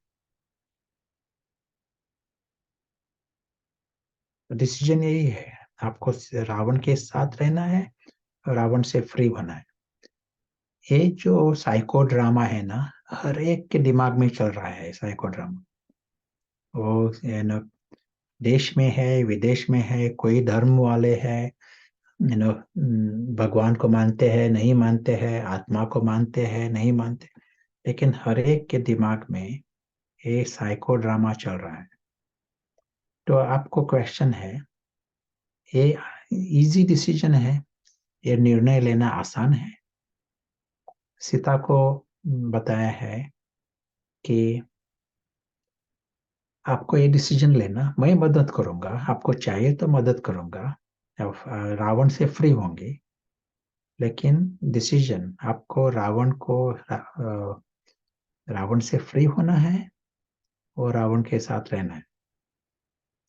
[SPEAKER 2] डिसीजन यही है, आपको रावण के साथ रहना है, रावण से फ्री होना है। ये जो साइको ड्रामा है ना, हर एक के दिमाग में चल रहा है साइको ड्रामा। वो देश में है, विदेश में है, कोई धर्म वाले हैं, भगवान को मानते हैं, नहीं मानते हैं, आत्मा को मानते हैं, नहीं मानते, लेकिन हर एक के दिमाग में ये साइको ड्रामा चल रहा है। तो आपको क्वेश्चन है, ये इजी डिसीजन है, ये निर्णय लेना आसान है? सीता को बताया है कि आपको ये डिसीजन लेना, मैं मदद करूंगा, आपको चाहिए तो मदद करूंगा, रावण से फ्री होंगे, लेकिन डिसीजन आपको रावण से फ्री होना है और रावण के साथ रहना है।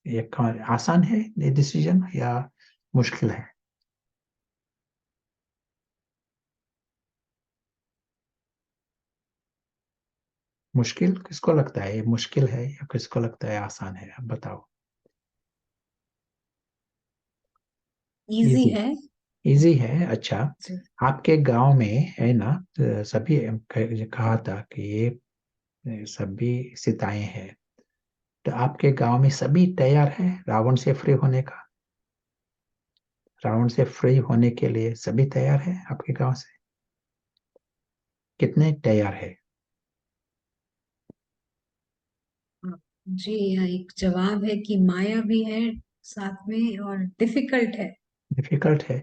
[SPEAKER 2] ये आसान है ये डिसीजन या मुश्किल है? मुश्किल किसको लगता है, ये मुश्किल है या किसको लगता है आसान है? अब बताओ।
[SPEAKER 1] इजी
[SPEAKER 2] इजी,
[SPEAKER 1] है।
[SPEAKER 2] इजी है, अच्छा।
[SPEAKER 1] जी।
[SPEAKER 2] आपके गांव में है ना, सभी कहा था कि ये सभी सीताएं हैं, तो आपके गांव में सभी तैयार हैं रावण से फ्री होने का? रावण से फ्री होने के लिए सभी तैयार हैं आपके गांव से? कितने तैयार है?
[SPEAKER 1] जी, एक जवाब है कि माया भी है साथ में, और डिफिकल्ट है।
[SPEAKER 2] डिफिकल्ट है?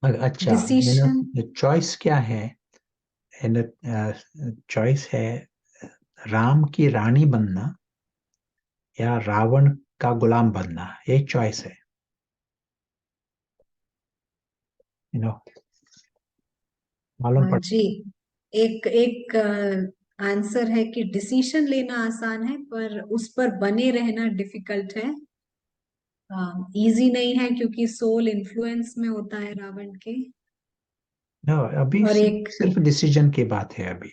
[SPEAKER 2] अच्छा,
[SPEAKER 1] डिसीशन।
[SPEAKER 2] चॉइस क्या है? चॉइस है राम की रानी बनना या रावण का गुलाम बनना, ये चॉइस है। यू नो मालूम
[SPEAKER 1] हाँ
[SPEAKER 2] पड़।
[SPEAKER 1] जी। एक एक आंसर है कि डिसीशन लेना आसान है, पर उस पर बने रहना डिफिकल्ट है। इजी नहीं है क्योंकि सोल इन्फ्लुएंस में होता है रावण के।
[SPEAKER 2] नो, अभी
[SPEAKER 1] और
[SPEAKER 2] सिर्फ
[SPEAKER 1] एक।
[SPEAKER 2] सिर्फ डिसीजन की बात है अभी।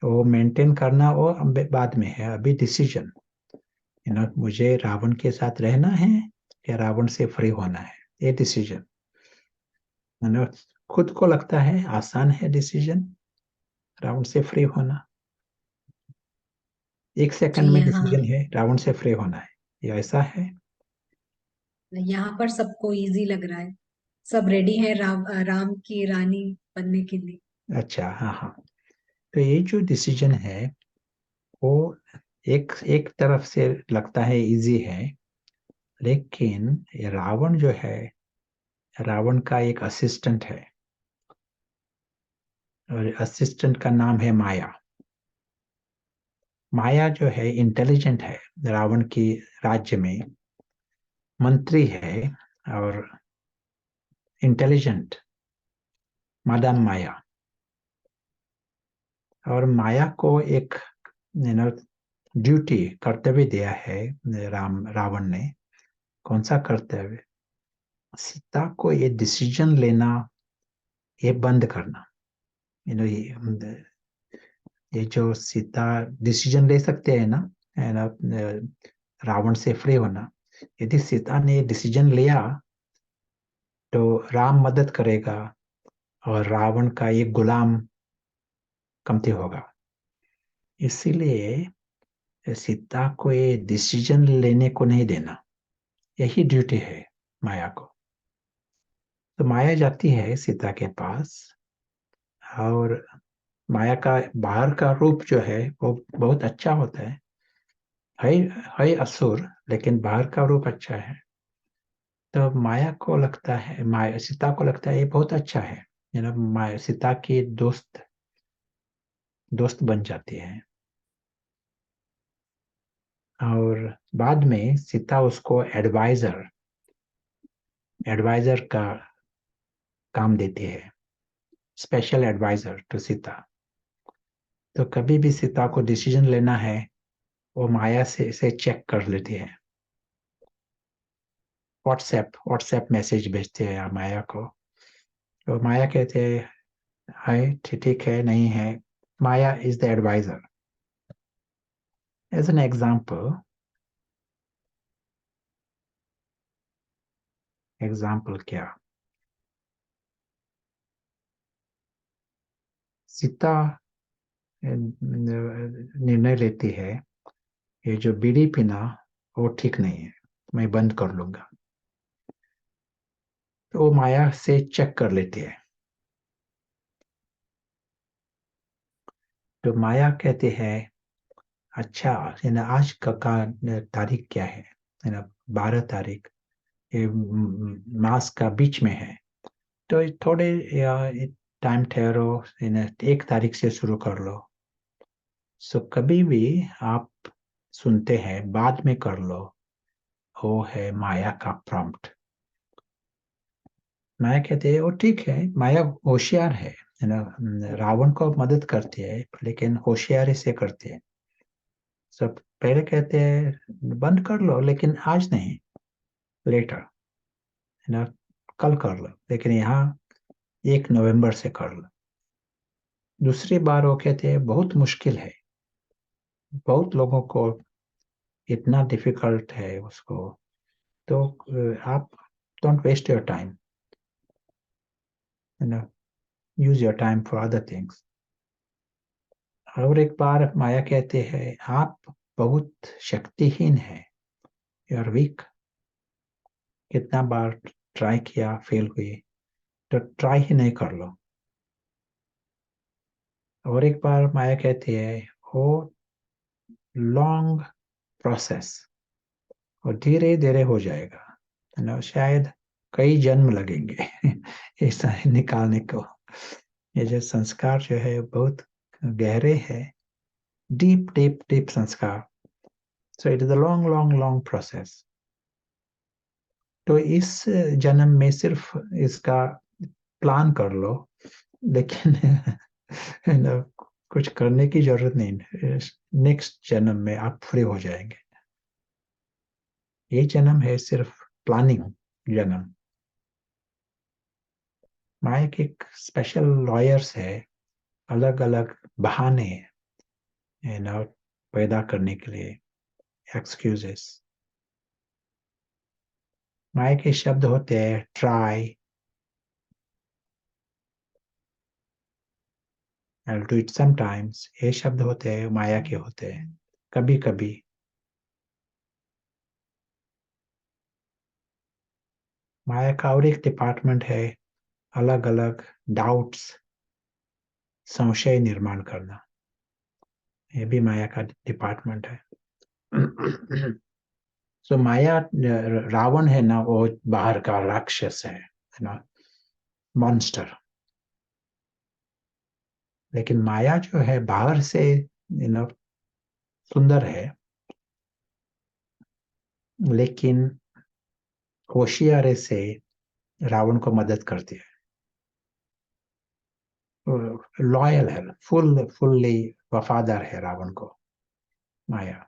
[SPEAKER 2] वो मेंटेन करना वो बाद में है, अभी डिसीजन। मुझे रावण के साथ रहना है या रावण से फ्री होना है, ये डिसीजन। खुद को लगता है आसान है डिसीजन, रावण से फ्री होना, एक
[SPEAKER 1] जी,
[SPEAKER 2] सेकंड में
[SPEAKER 1] यहाँ
[SPEAKER 2] डिसीजन है रावण से फ्री होना है, ये ऐसा है?
[SPEAKER 1] यहाँ पर सबको इजी लग रहा है। सब रेडी है राम की रानी बनने के लिए।
[SPEAKER 2] अच्छा, हाँ हाँ। तो ये जो डिसीजन है वो एक एक तरफ से लगता है इजी है, लेकिन ये रावण जो है, रावण का एक असिस्टेंट है, और असिस्टेंट का नाम है माया। माया जो है इंटेलिजेंट है, रावण की राज्य में मंत्री है, और इंटेलिजेंट मादाम माया। और माया को एक ड्यूटी, कर्तव्य दिया है रावण ने। कौन सा कर्तव्य? सीता को ये डिसीजन लेना, ये बंद करना। ये जो सीता डिसीजन ले सकते हैं ना, रावण से फ्री होना, यदि सीता ने डिसीजन लिया तो राम मदद करेगा, और रावण का ये गुलाम कमती होगा। इसीलिए सीता को ये डिसीजन लेने को नहीं देना, यही ड्यूटी है माया को। तो माया जाती है सीता के पास, और माया का बाहर का रूप जो है वो बहुत अच्छा होता है है असुर, लेकिन बाहर का रूप अच्छा है। तो माया को लगता है, माया सीता को लगता है ये बहुत अच्छा है, माया सीता की दोस्त दोस्त बन जाती है। और बाद में सीता उसको एडवाइजर एडवाइजर का काम देती है, स्पेशल एडवाइजर टू सीता। तो कभी भी सीता को डिसीजन लेना है, वो माया से चेक कर लेती है। व्हाट्सएप मैसेज भेजते हैं माया को। तो माया कहते हैं है ठीक है, नहीं है। Maya is the advisor. As an example क्या? सीता निर्णय लेती है, ये जो बीड़ी पीना वो ठीक नहीं है, मैं बंद कर लूंगा। तो वो माया से चेक कर लेती है। तो माया कहती है, अच्छा, आज का तारीख क्या है? 12 तारीख, ये मास का बीच में है। तो थोड़े टाइम ठहरो, 1 तारीख से शुरू कर लो। सो कभी भी आप सुनते हैं बाद में कर लो, वो है माया का प्रॉम्प्ट। माया कहते हैं वो ठीक है, माया होशियार है ना, रावण को मदद करती है लेकिन होशियारी से करती है। सब पहले कहते हैं बंद कर लो, लेकिन आज नहीं, लेटर, है ना, कल कर लो, लेकिन यहाँ 1 नवंबर से कर लो। दूसरी बार वो कहते हैं बहुत मुश्किल है, बहुत लोगों को इतना डिफिकल्ट है उसको, तो आप डोंट वेस्ट योर टाइम, है ना, use your time for other things. और एक बार माया कहते हैं आप बहुत शक्तिहीन है, यू आर वीक। कितना बार ट्राई किया, फेल हुई, तो ट्राई ही नहीं कर लो। और एक बार माया कहती है वो लॉन्ग प्रोसेस, और धीरे धीरे हो जाएगा, है ना, शायद कई जन्म लगेंगे ऐसा निकालने को। ये जो संस्कार जो है बहुत गहरे है, डीप डीप डीप संस्कार। So it is a long long long process. तो इस जन्म में सिर्फ इसका प्लान कर लो, लेकिन है ना, कुछ करने की जरूरत नहीं। नेक्स्ट जन्म में आप फ्री हो जाएंगे। ये जन्म है सिर्फ प्लानिंग जन्म। माया के स्पेशल लॉयर्स है, अलग अलग बहाने है ना पैदा करने के लिए, एक्सक्यूजेस। माया के शब्द होते हैं try, I do it sometimes. ये शब्द होते हैं माया के, होते हैं कभी कभी। माया का और एक डिपार्टमेंट है, अलग अलग डाउट्स संशय निर्माण करना, ये भी माया का डिपार्टमेंट है। तो माया, रावण है ना, वो बाहर का राक्षस है ना, मॉन्स्टर। लेकिन माया जो है बाहर से सुंदर है, लेकिन होशियारी से रावण को मदद करती है। लॉयल है, फुल्ली वफादार है रावण को माया।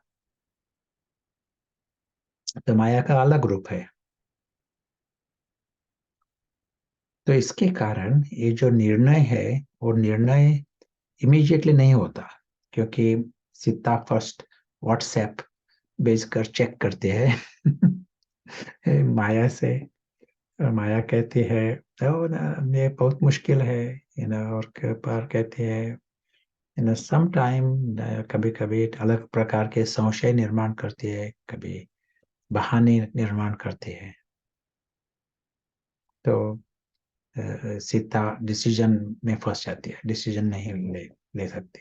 [SPEAKER 2] तो माया का अलग रूप है। तो इसके कारण ये जो निर्णय है, वो निर्णय इमीडिएटली नहीं होता, क्योंकि सीता फर्स्ट व्हाट्सएप भेजकर चेक करते हैं माया से। और माया कहती है, ओ ना, ये बहुत मुश्किल है, और पर कहती है, सम टाइम, कभी कभी अलग प्रकार के संशय निर्माण करती है, कभी बहाने निर्माण करती है। तो सीता डिसीजन में फंस जाती है, डिसीजन नहीं ले सकती।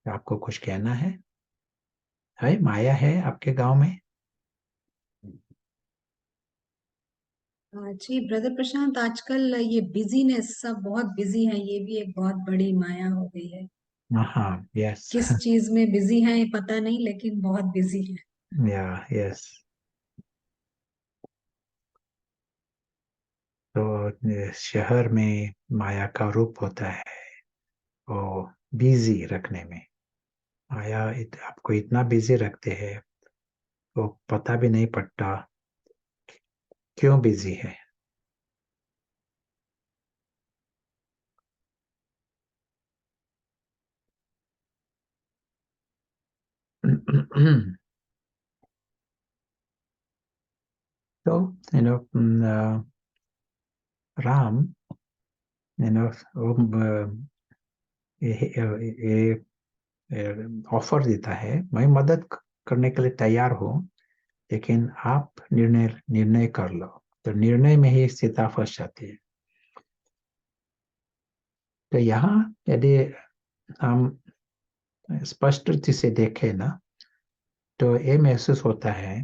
[SPEAKER 2] तो आपको कुछ कहना है माया है आपके गांव में?
[SPEAKER 1] जी ब्रदर प्रशांत, आजकल ये बिजीनेस, सब बहुत बिजी हैं, ये भी एक बहुत बड़ी माया हो गई है।
[SPEAKER 2] हाँ, यस।
[SPEAKER 1] किस चीज में बिजी हैं ये पता नहीं, लेकिन बहुत बिजी है।
[SPEAKER 2] या, यस। तो शहर में माया का रूप होता है वो बिजी रखने में। माया आपको इतना बिजी रखते हैं, वो पता भी नहीं पड़ता क्यों बिजी है। तो राम, ये ऑफर देता है, मैं मदद करने के लिए तैयार हूँ, लेकिन आप निर्णय निर्णय कर लो। तो निर्णय में ही सीता फंस जाती है। तो यहाँ यदि हम स्पष्ट रूप से देखें ना, तो ये महसूस होता है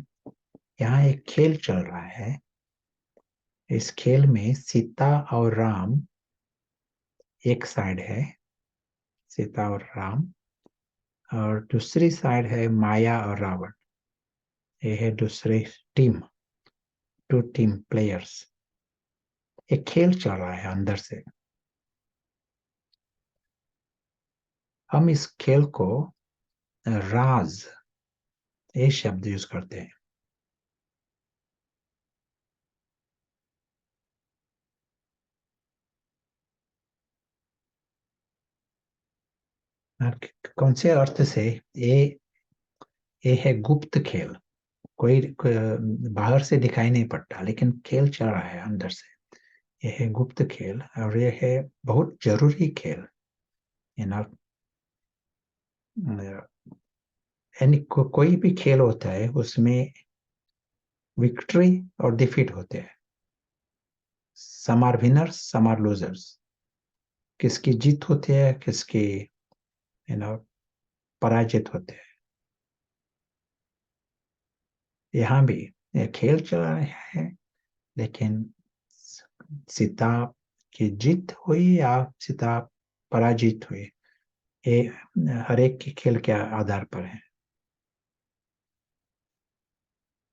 [SPEAKER 2] यहाँ एक खेल चल रहा है। इस खेल में सीता और राम एक साइड है, सीता और राम, और दूसरी साइड है माया और रावण। ये है दूसरी टीम, टू टीम प्लेयर्स। एक खेल चल रहा है अंदर से। हम इस खेल को राज, ये शब्द यूज करते हैं। और कौन से अर्थ से? ये है गुप्त खेल। बाहर से दिखाई नहीं पड़ता, लेकिन खेल चल रहा है अंदर से। ये है गुप्त खेल, और ये है बहुत जरूरी खेल। यू नो यानी कोई भी खेल होता है, उसमें विक्ट्री और डिफीट होते हैं। Some are winners, some are losers. किसकी जीत होती है, किसकी पराजित होते हैं। यहाँ भी ये खेल चल रहा है, लेकिन सीता की जीत हुई या सीता पराजित हुई, ये हर एक के खेल के आधार पर है।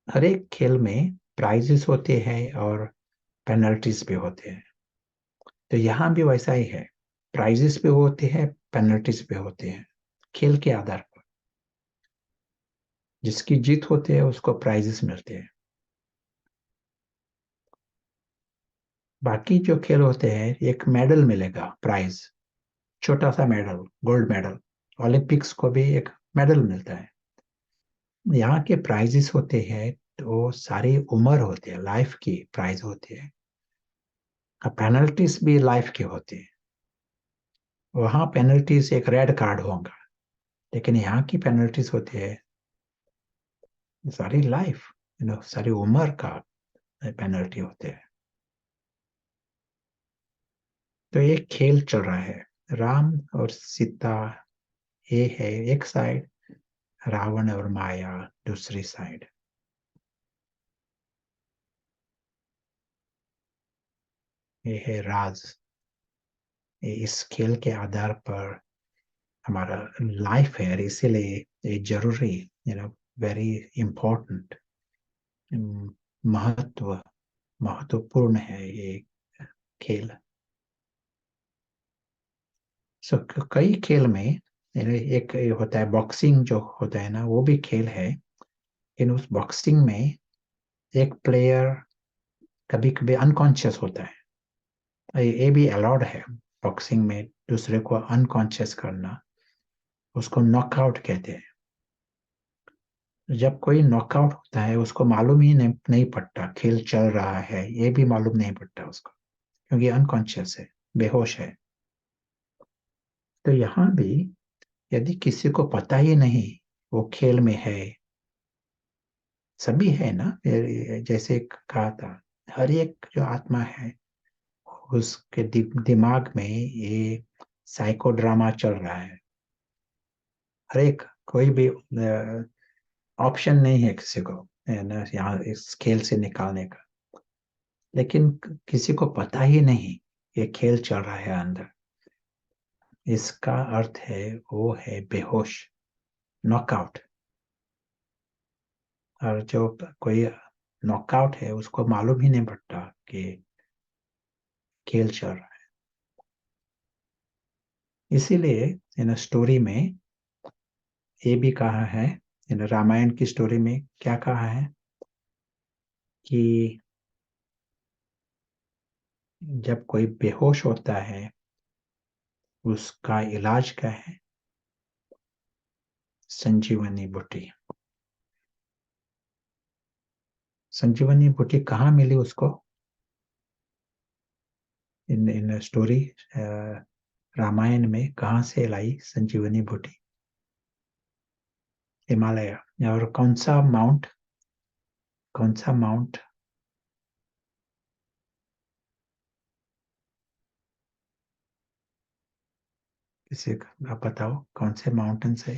[SPEAKER 2] हर एक खेल में प्राइजेस होते हैं और पेनल्टीज भी होते हैं। तो यहाँ भी वैसा ही है, प्राइजेस भी होते हैं, पेनल्टीज भी होते हैं, खेल के आधार पर। जिसकी जीत होती है उसको प्राइजेस मिलते हैं। बाकी जो खेल होते हैं, एक मेडल मिलेगा, प्राइज, छोटा सा मेडल, गोल्ड मेडल। ओलंपिक्स को भी एक मेडल मिलता है। यहाँ के प्राइजेस होते हैं, तो सारी उम्र होती है, लाइफ की प्राइज होती है। पेनल्टीज भी लाइफ की होती है। वहाँ पेनल्टीज एक रेड कार्ड होगा, लेकिन यहाँ की पेनल्टीज होती है सारी लाइफ, सारी उम्र का पेनल्टी होते हैं। तो एक खेल चल रहा है, राम और सीता ये है एक साइड, रावण और माया दूसरी साइड। ये है राज। इस खेल के आधार पर हमारा लाइफ है, इसीलिए ये जरूरी, वेरी इम्पोर्टेंट, महत्वपूर्ण है ये खेल। सो कई खेल में एक होता है बॉक्सिंग, जो होता है ना, वो भी खेल है। इन उस बॉक्सिंग में एक प्लेयर कभी कभी अनकॉन्शियस होता है, ये भी अलाउड है बॉक्सिंग में, दूसरे को अनकॉन्शियस करना, उसको नॉकआउट कहते हैं। जब कोई नॉकआउट होता है उसको मालूम ही नहीं पड़ता खेल चल रहा है, ये भी मालूम नहीं पड़ता उसको, क्योंकि अनकॉन्शियस है, बेहोश है। तो यहाँ भी यदि किसी को पता ही नहीं वो खेल में है, सभी है ना, जैसे कहा था, हर एक जो आत्मा है उसके दिमाग में ये साइको ड्रामा चल रहा है। हर एक, कोई भी ऑप्शन नहीं है किसी को, है ना, यहाँ इस खेल से निकालने का। लेकिन किसी को पता ही नहीं ये खेल चल रहा है अंदर। इसका अर्थ है वो है बेहोश, नॉकआउट। और जो कोई नॉकआउट है उसको मालूम ही नहीं पड़ता कि खेल चल रहा है। इसीलिए इन स्टोरी में ये भी कहा है, इन रामायण की स्टोरी में क्या कहा है कि जब कोई बेहोश होता है उसका इलाज क्या है? संजीवनी बूटी। संजीवनी बूटी कहाँ मिली उसको? इन इन स्टोरी रामायण में कहाँ से लाई संजीवनी बूटी? हिमालय। और कौन सा माउंट? किसी आप बताओ कौन से माउंटेन से?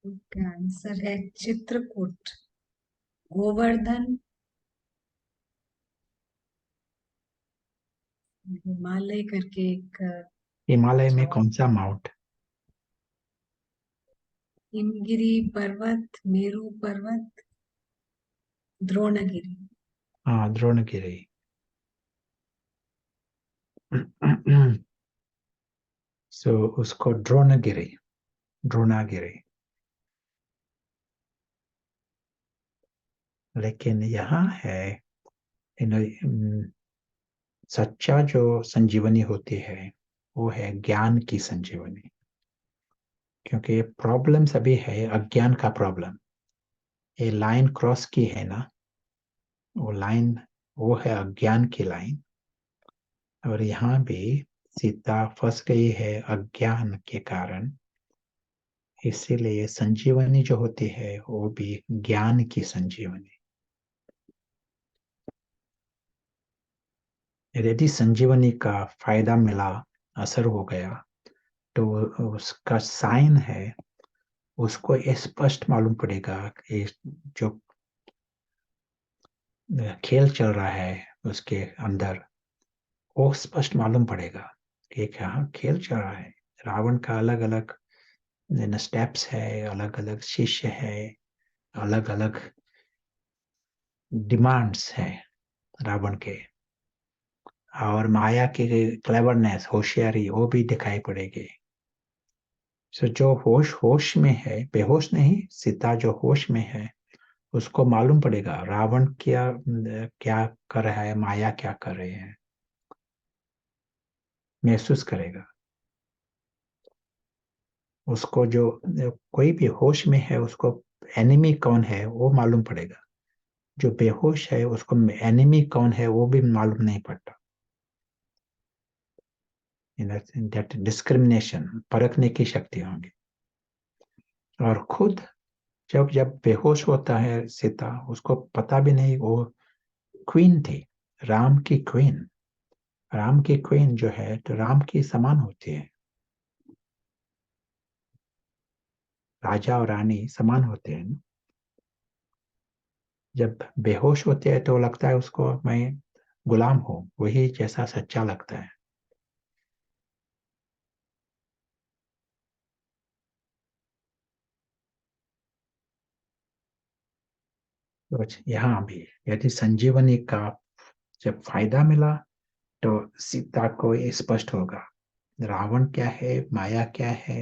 [SPEAKER 1] इसका आंसर है चित्रकूट, गोवर्धन, हिमालय करके एक
[SPEAKER 2] हिमालय में
[SPEAKER 1] जो
[SPEAKER 2] कौन सा माउंट?
[SPEAKER 1] हिमगिरी पर्वत, मेरू पर्वत, द्रोणगिरी।
[SPEAKER 2] हाँ, द्रोणगिरी। सो उसको द्रोणागिरी। लेकिन यहाँ है सच्चा जो संजीवनी होती है वो है ज्ञान की संजीवनी। क्योंकि प्रॉब्लम सभी है अज्ञान का प्रॉब्लम। ये लाइन क्रॉस की है ना, वो लाइन, वो है अज्ञान की लाइन। और यहाँ भी सीता फंस गई है अज्ञान के कारण। इसीलिए संजीवनी जो होती है वो भी ज्ञान की संजीवनी। यदि संजीवनी का फायदा मिला, असर हो गया, तो उसका साइन है, उसको स्पष्ट मालूम पड़ेगा कि जो खेल चल रहा है उसके अंदर, वो स्पष्ट मालूम पड़ेगा कि यहाँ खेल चल रहा है। रावण का अलग अलग स्टेप्स है, अलग अलग शिष्य है, अलग अलग डिमांड्स है रावण के। और माया की क्लेवरनेस, होशियारी, वो भी दिखाई पड़ेगी। सो जो होश होश में है, बेहोश नहीं, सीता जो होश में है उसको मालूम पड़ेगा रावण क्या क्या कर रहा है, माया क्या कर रहे हैं, महसूस करेगा। उसको जो कोई भी होश में है उसको एनिमी कौन है वो मालूम पड़ेगा। जो बेहोश है उसको एनिमी कौन है वो भी मालूम नहीं पड़ता। दैट डिस्क्रिमिनेशन, परखने की शक्ति होंगी। और खुद जब जब बेहोश होता है सीता, उसको पता भी नहीं वो क्वीन थी, राम की क्वीन जो है तो राम की समान होती है। राजा और रानी समान होते हैं ना? जब बेहोश होते हैं तो लगता है उसको मैं गुलाम हूं, वही जैसा सच्चा लगता है। तो यहाँ भी यदि संजीवनी का जब फायदा मिला तो सीता को ये स्पष्ट होगा रावण क्या है, माया क्या है,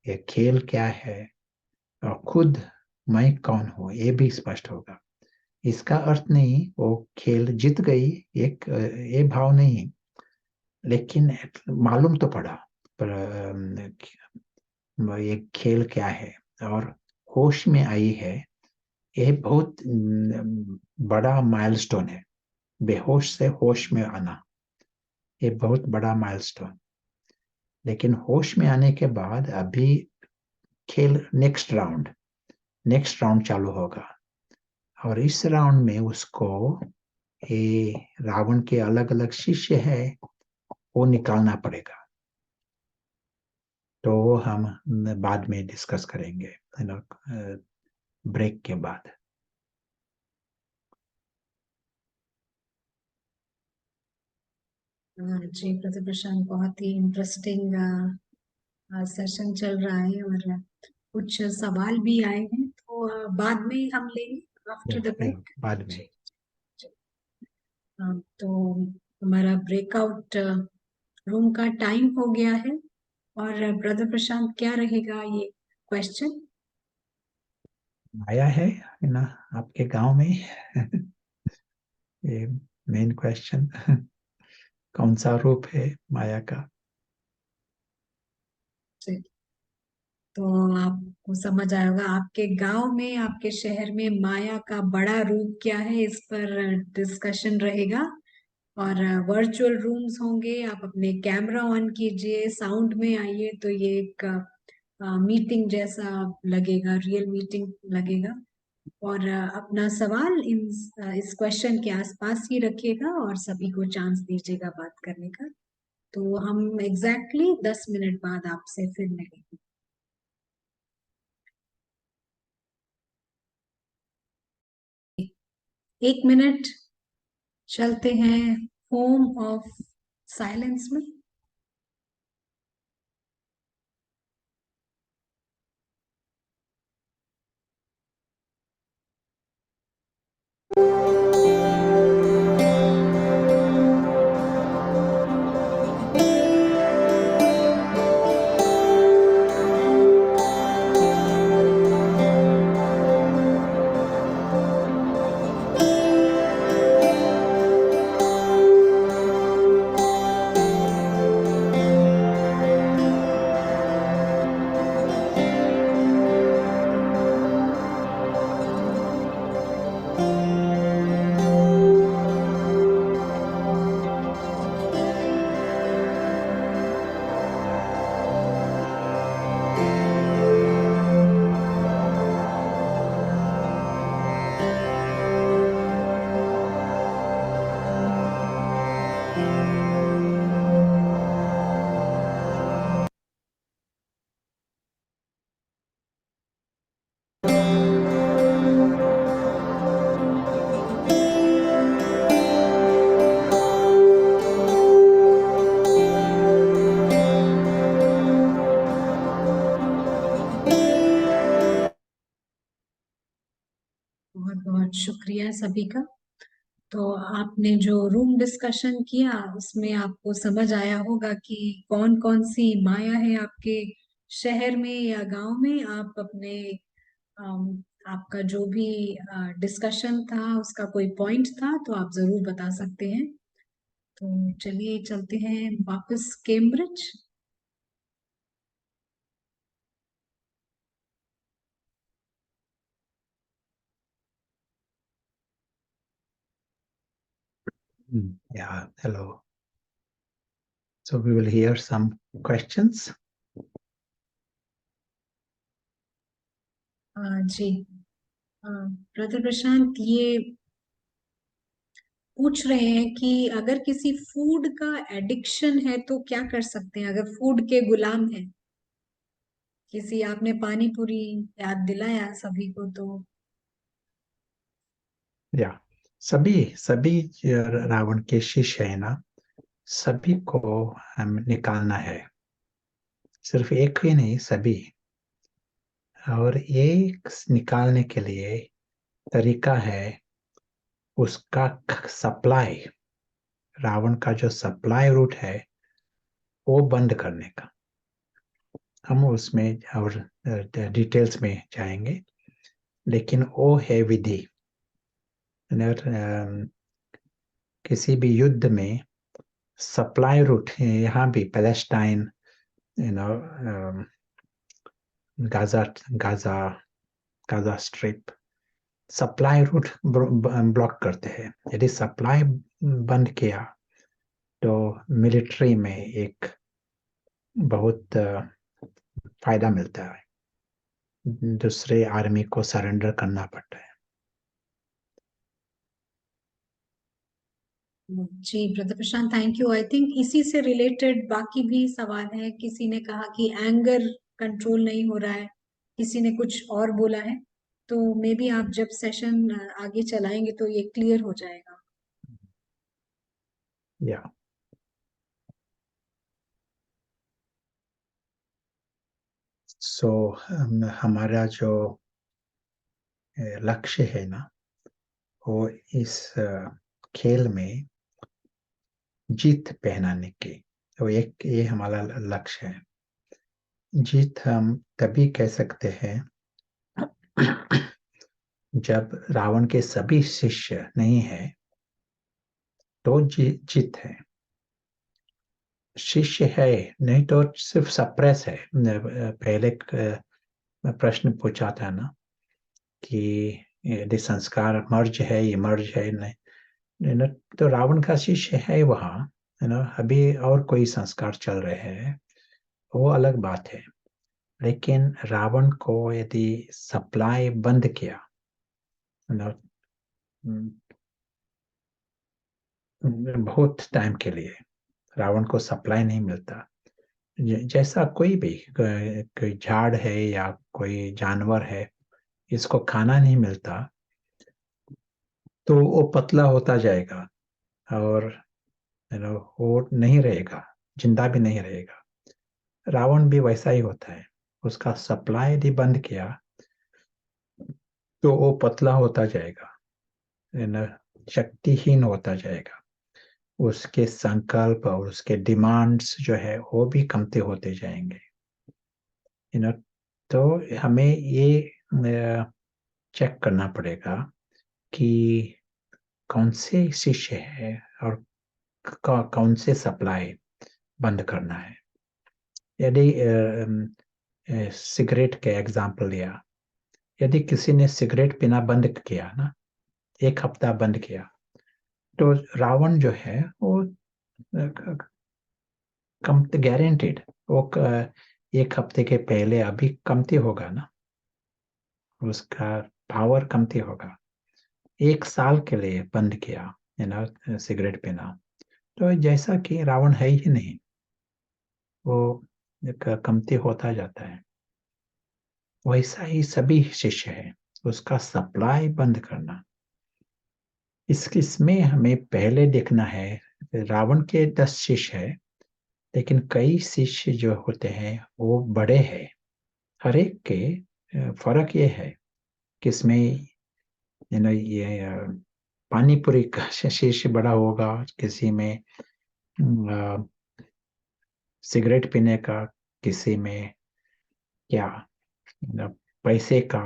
[SPEAKER 2] ये खेल क्या है, और खुद मैं कौन हूं ये भी स्पष्ट होगा। इसका अर्थ नहीं वो खेल जीत गई, एक ये भाव नहीं, लेकिन मालूम तो पड़ा पर ये खेल क्या है और होश में आई है। ये बहुत बड़ा माइलस्टोन है, बेहोश से होश में आना, ये बहुत बड़ा माइलस्टोन। लेकिन होश में आने के बाद अभी खेल नेक्स्ट राउंड चालू होगा, और इस राउंड में उसको ये रावण के अलग अलग शिष्य है वो निकालना पड़ेगा। तो वो हम बाद में डिस्कस करेंगे ब्रेक के बाद।
[SPEAKER 1] जी प्रदीप प्रशांत, बहुत ही इंटरेस्टिंग सेशन चल रहा है और कुछ सवाल भी आए हैं, तो बाद में हम लेंगे आफ्टर द ब्रेक।
[SPEAKER 2] बाद में।
[SPEAKER 1] जी। तो हमारा ब्रेकआउट रूम का टाइम हो गया है। और ब्रदर प्रशांत, क्या रहेगा ये क्वेश्चन?
[SPEAKER 2] आया है ना आपके गांव में ये मेन क्वेश्चन कौन सा रूप है माया का?
[SPEAKER 1] तो आपको समझ आया होगा, आपके गांव में, आपके शहर में माया का बड़ा रूप क्या है, इस पर डिस्कशन रहेगा। और वर्चुअल रूम्स होंगे, आप अपने कैमरा ऑन कीजिए, साउंड में आइए, तो ये एक मीटिंग जैसा लगेगा, रियल मीटिंग लगेगा। और अपना सवाल इस क्वेश्चन के आसपास ही रखिएगा और सभी को चांस दीजिएगा बात करने का। तो हम एग्जैक्टली 10 मिनट बाद आपसे फिर मिलेंगे। 1 मिनट चलते हैं होम ऑफ साइलेंस में। बहुत बहुत शुक्रिया सभी का। तो आपने जो रूम डिस्कशन किया उसमें आपको समझ आया होगा कि कौन कौन सी माया है आपके शहर में या गांव में। आप अपने आपका जो भी डिस्कशन था उसका कोई पॉइंट था तो आप जरूर बता सकते हैं। तो चलिए चलते हैं वापस Cambridge.
[SPEAKER 2] Yeah, hello. So we will hear some questions.
[SPEAKER 1] जी, ब्रदर प्रशांत, ये पूछ रहे हैं कि अगर किसी फूड का एडिक्शन है तो क्या कर सकते हैं, अगर फूड के गुलाम है किसी। आपने पानी पूरी याद दिलाया सभी को तो।
[SPEAKER 2] या सभी सभी रावण के शिष्य है ना, सभी को हम निकालना है, सिर्फ एक ही नहीं, सभी। और ये निकालने के लिए तरीका है उसका सप्लाई, रावण का जो सप्लाई रूट है वो बंद करने का। हम उसमें और डिटेल्स में जाएंगे, लेकिन वो है विधि। किसी भी युद्ध में सप्लाई रूट, यहाँ भी Palestine, you know, Gaza Gaza Gaza strip, supply root block करते हैं। यदि सप्लाई बंद किया तो मिलिट्री में एक बहुत फायदा मिलता है, दूसरे आर्मी को सरेंडर करना पड़ता है।
[SPEAKER 1] जी brother Prashant, thank you. I think इसी से रिलेटेड बाकी भी सवाल है। किसी ने कहा कि एंगर कंट्रोल नहीं हो रहा है, किसी ने कुछ और बोला है। तो मे बी आप जब सेशन आगे चलाएंगे तो ये क्लियर हो जाएगा।
[SPEAKER 2] या सो हमारा जो लक्ष्य है ना, वो इस खेल में जीत पहनाने की, तो एक ये हमारा लक्ष्य है। जीत हम तभी कह सकते हैं जब रावण के सभी शिष्य नहीं है तो जीत है। शिष्य है नहीं तो सिर्फ सप्रेस है। पहले प्रश्न पूछा था ना कि यदि संस्कार मर्ज है, ये मर्ज है नहीं, नहीं तो रावण का शिष्य है वहाँ, है ना। अभी और कोई संस्कार चल रहे हैं, वो अलग बात है। लेकिन रावण को यदि सप्लाई बंद किया, है ना, बहुत टाइम के लिए रावण को सप्लाई नहीं मिलता, जैसा कोई भी कोई झाड़ है या कोई जानवर है, इसको खाना नहीं मिलता तो वो पतला होता जाएगा और वो नहीं रहेगा, जिंदा भी नहीं रहेगा। रावण भी वैसा ही होता है, उसका सप्लाई यदि बंद किया तो वो पतला होता जाएगा, शक्तिहीन होता जाएगा। उसके संकल्प और उसके डिमांड्स जो है वो भी कमते होते जाएंगे। तो हमें ये चेक करना पड़ेगा कि कौन से शिष्य है और कौन से सप्लाई बंद करना है। यदि सिगरेट के एग्जाम्पल लिया, यदि किसी ने सिगरेट पीना बंद किया ना, एक हफ्ता बंद किया, तो रावण जो है वो कम गारंटेड, वो एक हफ्ते के पहले अभी कमती होगा ना, उसका पावर कमती होगा। एक साल के लिए बंद किया, सिगरेट पीना, तो जैसा कि रावण है ही नहीं, वो कमती होता जाता है। वैसा ही सभी शिष्य है, उसका सप्लाई बंद करना। इसमें हमें पहले देखना है, रावण के 10 शिष्य है, लेकिन कई शिष्य जो होते हैं वो बड़े हैं। हर एक के फर्क ये है किसमें, ये पानी पूरी का शिष्य बड़ा होगा, किसी में सिगरेट पीने का, किसी में क्या, पैसे का,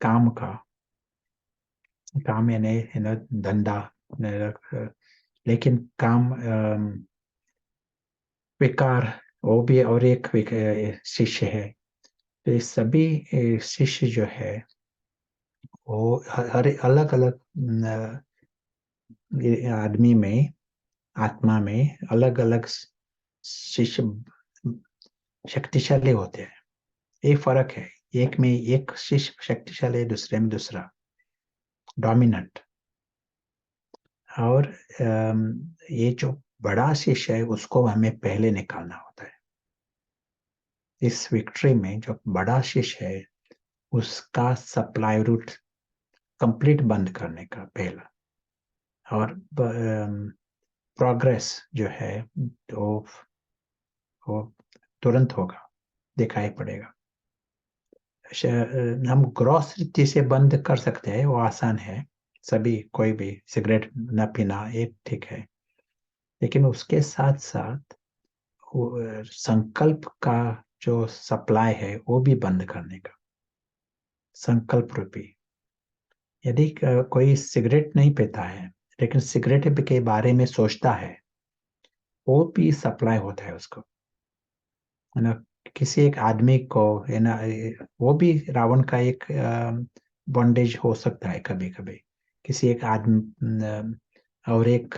[SPEAKER 2] काम का, काम यानी धंधा, लेकिन काम विकार, वो भी और एक शिष्य है। तो ये सभी शिष्य जो है वो हर अलग अलग आदमी में, आत्मा में अलग अलग शिष्य शक्तिशाली होते हैं। ये फर्क है, एक में एक शिष्य शक्तिशाली है, दूसरे में दूसरा डोमिनेंट। और ये जो बड़ा शीश है उसको हमें पहले निकालना होता है। इस विक्ट्री में जो बड़ा शीश है उसका सप्लाई रूट कंप्लीट बंद करने का पहला, और प्रोग्रेस जो है वो तुरंत होगा, दिखाई पड़ेगा। हम ग्रॉस जिसे बंद कर सकते हैं वो आसान है, सभी कोई भी सिगरेट न पीना ये ठीक है, लेकिन उसके साथ साथ संकल्प का जो सप्लाई है वो भी बंद करने का, संकल्प रूपी। यदि कोई सिगरेट नहीं पीता है लेकिन सिगरेट के बारे में सोचता है, वो भी सप्लाई होता है उसको, है ना। किसी एक आदमी को, है ना, वो भी रावण का एक बॉन्डेज हो सकता है कभी कभी। किसी एक आदमी और एक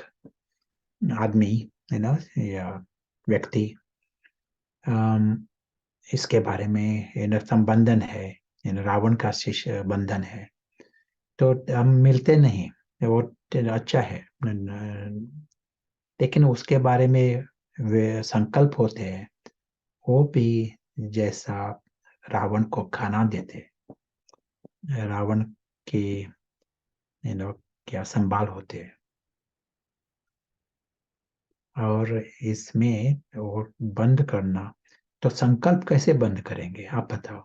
[SPEAKER 2] आदमी, है ना, या व्यक्ति, इसके बारे में, है ना, संबंधन है ना, रावण का शिष्य बंधन है, तो हम मिलते नहीं, वो अच्छा है, लेकिन उसके बारे में वे संकल्प होते हैं, वो भी जैसा रावण को खाना देते, रावण की, क्या संभाल होते हैं। और इसमें वो बंद करना, तो संकल्प कैसे बंद करेंगे आप बताओ।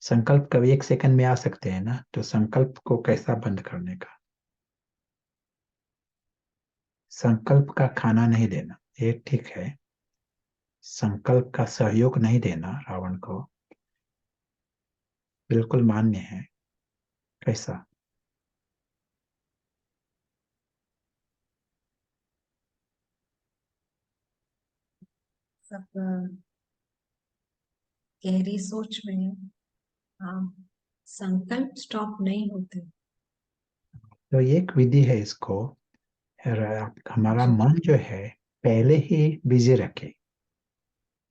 [SPEAKER 2] संकल्प कभी एक सेकंड में आ सकते हैं ना, तो संकल्प को कैसा बंद करने का। संकल्प का खाना नहीं देना ये ठीक है, संकल्प का सहयोग नहीं देना रावण को बिल्कुल मान्य है। कैसा।
[SPEAKER 1] सब गहरी सोच में है। हाँ, संकल्प स्टॉप नहीं होते।
[SPEAKER 2] तो ये एक विधि है इसको, हमारा
[SPEAKER 1] जी।
[SPEAKER 2] मन जो है पहले ही बिजी रखे,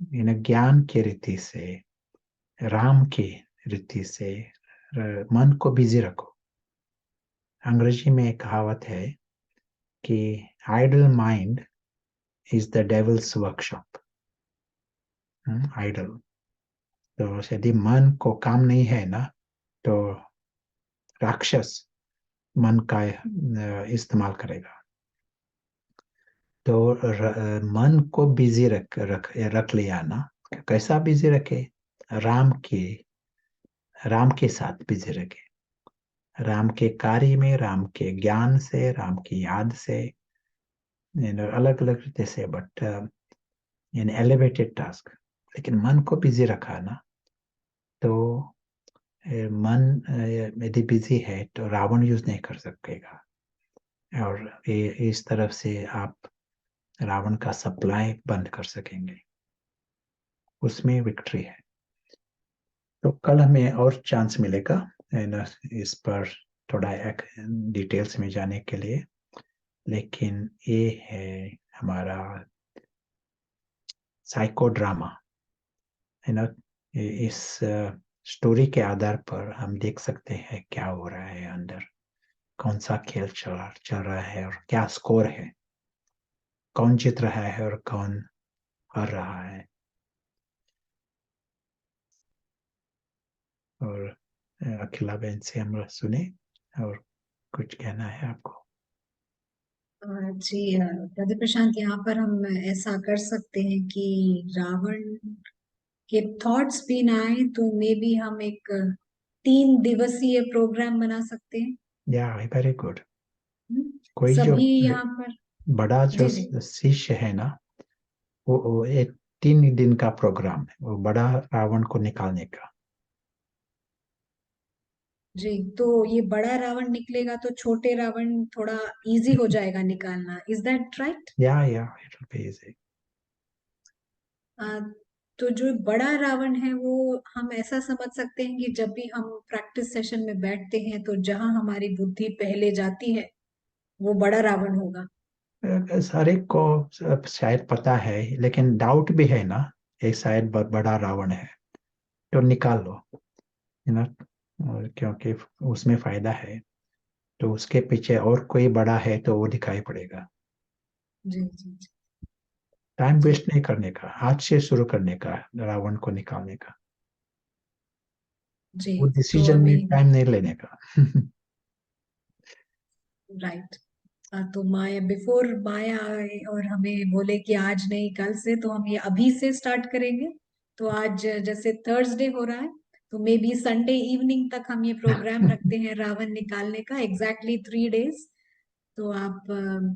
[SPEAKER 2] ज्ञान की रीति से, राम की रीति से मन को बिजी रखो। अंग्रेजी में एक कहावत है कि idle mind is the devil's workshop. Idle, तो यदि मन को काम नहीं है ना, तो राक्षस मन का इस्तेमाल करेगा। तो मन को बिजी रख रख रख लिया ना, कैसा बिजी रखे, राम की राम के साथ बिजी रखे, राम के कार्य में, राम के ज्ञान से, राम की याद से, अलग अलग रीति से, बट इन एलिवेटेड टास्क। लेकिन मन को बिजी रखा ना, तो मन यदि बिजी है तो रावण यूज नहीं कर सकेगा, और इस तरफ से आप रावण का सप्लाई बंद कर सकेंगे, उसमें विक्ट्री है। तो कल हमें और चांस मिलेगा, ना, इस पर थोड़ा एक डिटेल्स में जाने के लिए, लेकिन ये है हमारा साइको ड्रामा, है ना। इस स्टोरी के आधार पर हम देख सकते हैं क्या हो रहा है अंदर, कौन सा खेल चल रहा है और क्या स्कोर है, कौन जीत रहा है और कौन हार रहा है। और अखिला बहन से हम सुने, और कुछ कहना है आपको।
[SPEAKER 1] जी प्रदीप प्रशांत, यहाँ पर हम ऐसा कर सकते हैं कि रावण के थॉट्स भी ना आए तो मे बी हम एक 3 दिवसीय प्रोग्राम बना सकते हैं।
[SPEAKER 2] या वेरी गुड।
[SPEAKER 1] हम्म,
[SPEAKER 2] कोई जो
[SPEAKER 1] सभी यहाँ पर।
[SPEAKER 2] बड़ा जो
[SPEAKER 1] जी जी।
[SPEAKER 2] शिष्य है ना, वो एक 3 दिन का प्रोग्राम है, वो बड़ा रावण को निकालने का।
[SPEAKER 1] जी, तो ये बड़ा रावण निकलेगा तो छोटे रावण थोड़ा इजी हो जाएगा निकालना। Is that right?
[SPEAKER 2] या इट विल बी इजी।
[SPEAKER 1] तो जो बड़ा रावण है वो हम ऐसा समझ सकते हैं कि जब भी हम प्रैक्टिस सेशन में बैठते हैं तो जहां हमारी बुद्धि पहले जाती है वो बड़ा रावण होगा।
[SPEAKER 2] सारे को शायद पता है, लेकिन डाउट भी है ना, ये शायद बड़ा रावण है, तो निकाल लो, है ना, क्योंकि उसमें फायदा है। तो उसके पीछे और कोई बड़ा है तो वो दिखाई पड़ेगा।
[SPEAKER 1] जी जी जी
[SPEAKER 2] टाइम
[SPEAKER 1] जी
[SPEAKER 2] वेस्ट नहीं करने का, आज से शुरू करने का, रावण को निकालने का।
[SPEAKER 1] जी।
[SPEAKER 2] वो
[SPEAKER 1] तो
[SPEAKER 2] डिसीजन
[SPEAKER 1] अभी
[SPEAKER 2] में टाइम नहीं लेने का।
[SPEAKER 1] राइट। तो माया, बिफोर माया आए और हमें बोले कि आज नहीं कल से, तो हम ये अभी से स्टार्ट करेंगे। तो आज जैसे थर्सडे हो रहा है, तो मे बी संडे इवनिंग तक हम ये प्रोग्राम रखते हैं रावण निकालने का, एग्जैक्टली 3 डेज। तो आप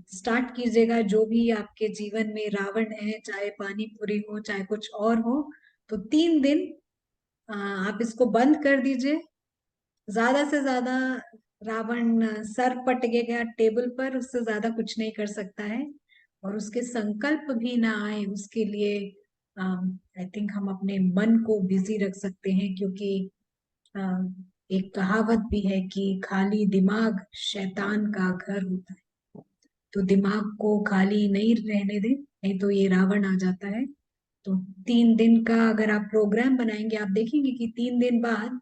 [SPEAKER 1] स्टार्ट कीजिएगा, जो भी आपके जीवन में रावण है, चाहे पानी पूरी हो चाहे कुछ और हो, तो 3 दिन आप इसको बंद कर दीजिए। ज्यादा से ज्यादा रावण सर पटकेगा टेबल पर, उससे ज्यादा कुछ नहीं कर सकता है। और उसके संकल्प भी ना आए उसके लिए आई थिंक हम अपने मन को बिजी रख सकते हैं, क्योंकि एक कहावत भी है कि खाली दिमाग शैतान का घर होता है। तो दिमाग को खाली नहीं रहने दें, नहीं तो ये रावण आ जाता है। तो 3 दिन का अगर आप प्रोग्राम बनाएंगे, आप देखेंगे कि 3 दिन बाद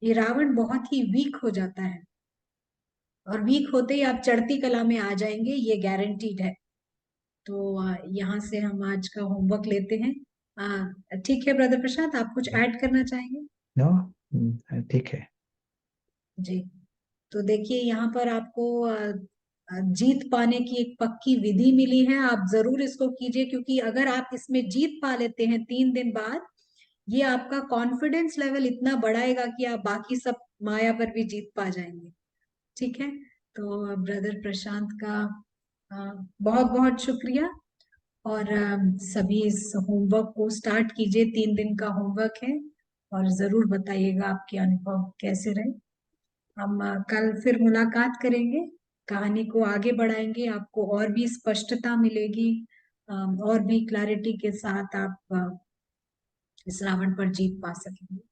[SPEAKER 1] ये रावण बहुत ही वीक हो जाता है। और वीक होते ही आप चढ़ती कला में आ जाएंगे, ये गारंटीड है। तो यहाँ से हम आज का होमवर्क लेते हैं। ठीक है ब्रदर प्रशांत, आप कुछ ऐड करना चाहेंगे?
[SPEAKER 2] नो, ठीक है।
[SPEAKER 1] जी। तो देखिए, यहाँ पर आपको जीत पाने की एक पक्की विधि मिली है, आप जरूर इसको कीजिए, क्योंकि अगर आप इसमें जीत पा लेते हैं 3 दिन बाद, ये आपका कॉन्फिडेंस लेवल इतना बढ़ाएगा कि आप बाकी सब माया पर भी जीत पा जाएंगे। ठीक है। तो ब्रदर प्रशांत का बहुत बहुत शुक्रिया। और सभी इस होमवर्क को स्टार्ट कीजिए, 3 दिन का होमवर्क है। और जरूर बताइएगा आपके अनुभव कैसे रहे। हम कल फिर मुलाकात करेंगे, कहानी को आगे बढ़ाएंगे, आपको और भी स्पष्टता मिलेगी, और भी क्लैरिटी के साथ आप इस रावण पर जीत पा सकेंगे।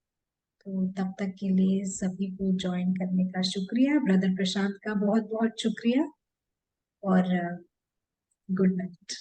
[SPEAKER 1] तो तब तक के लिए सभी को ज्वाइन करने का शुक्रिया, ब्रदर प्रशांत का बहुत बहुत शुक्रिया। और गुड नाइट।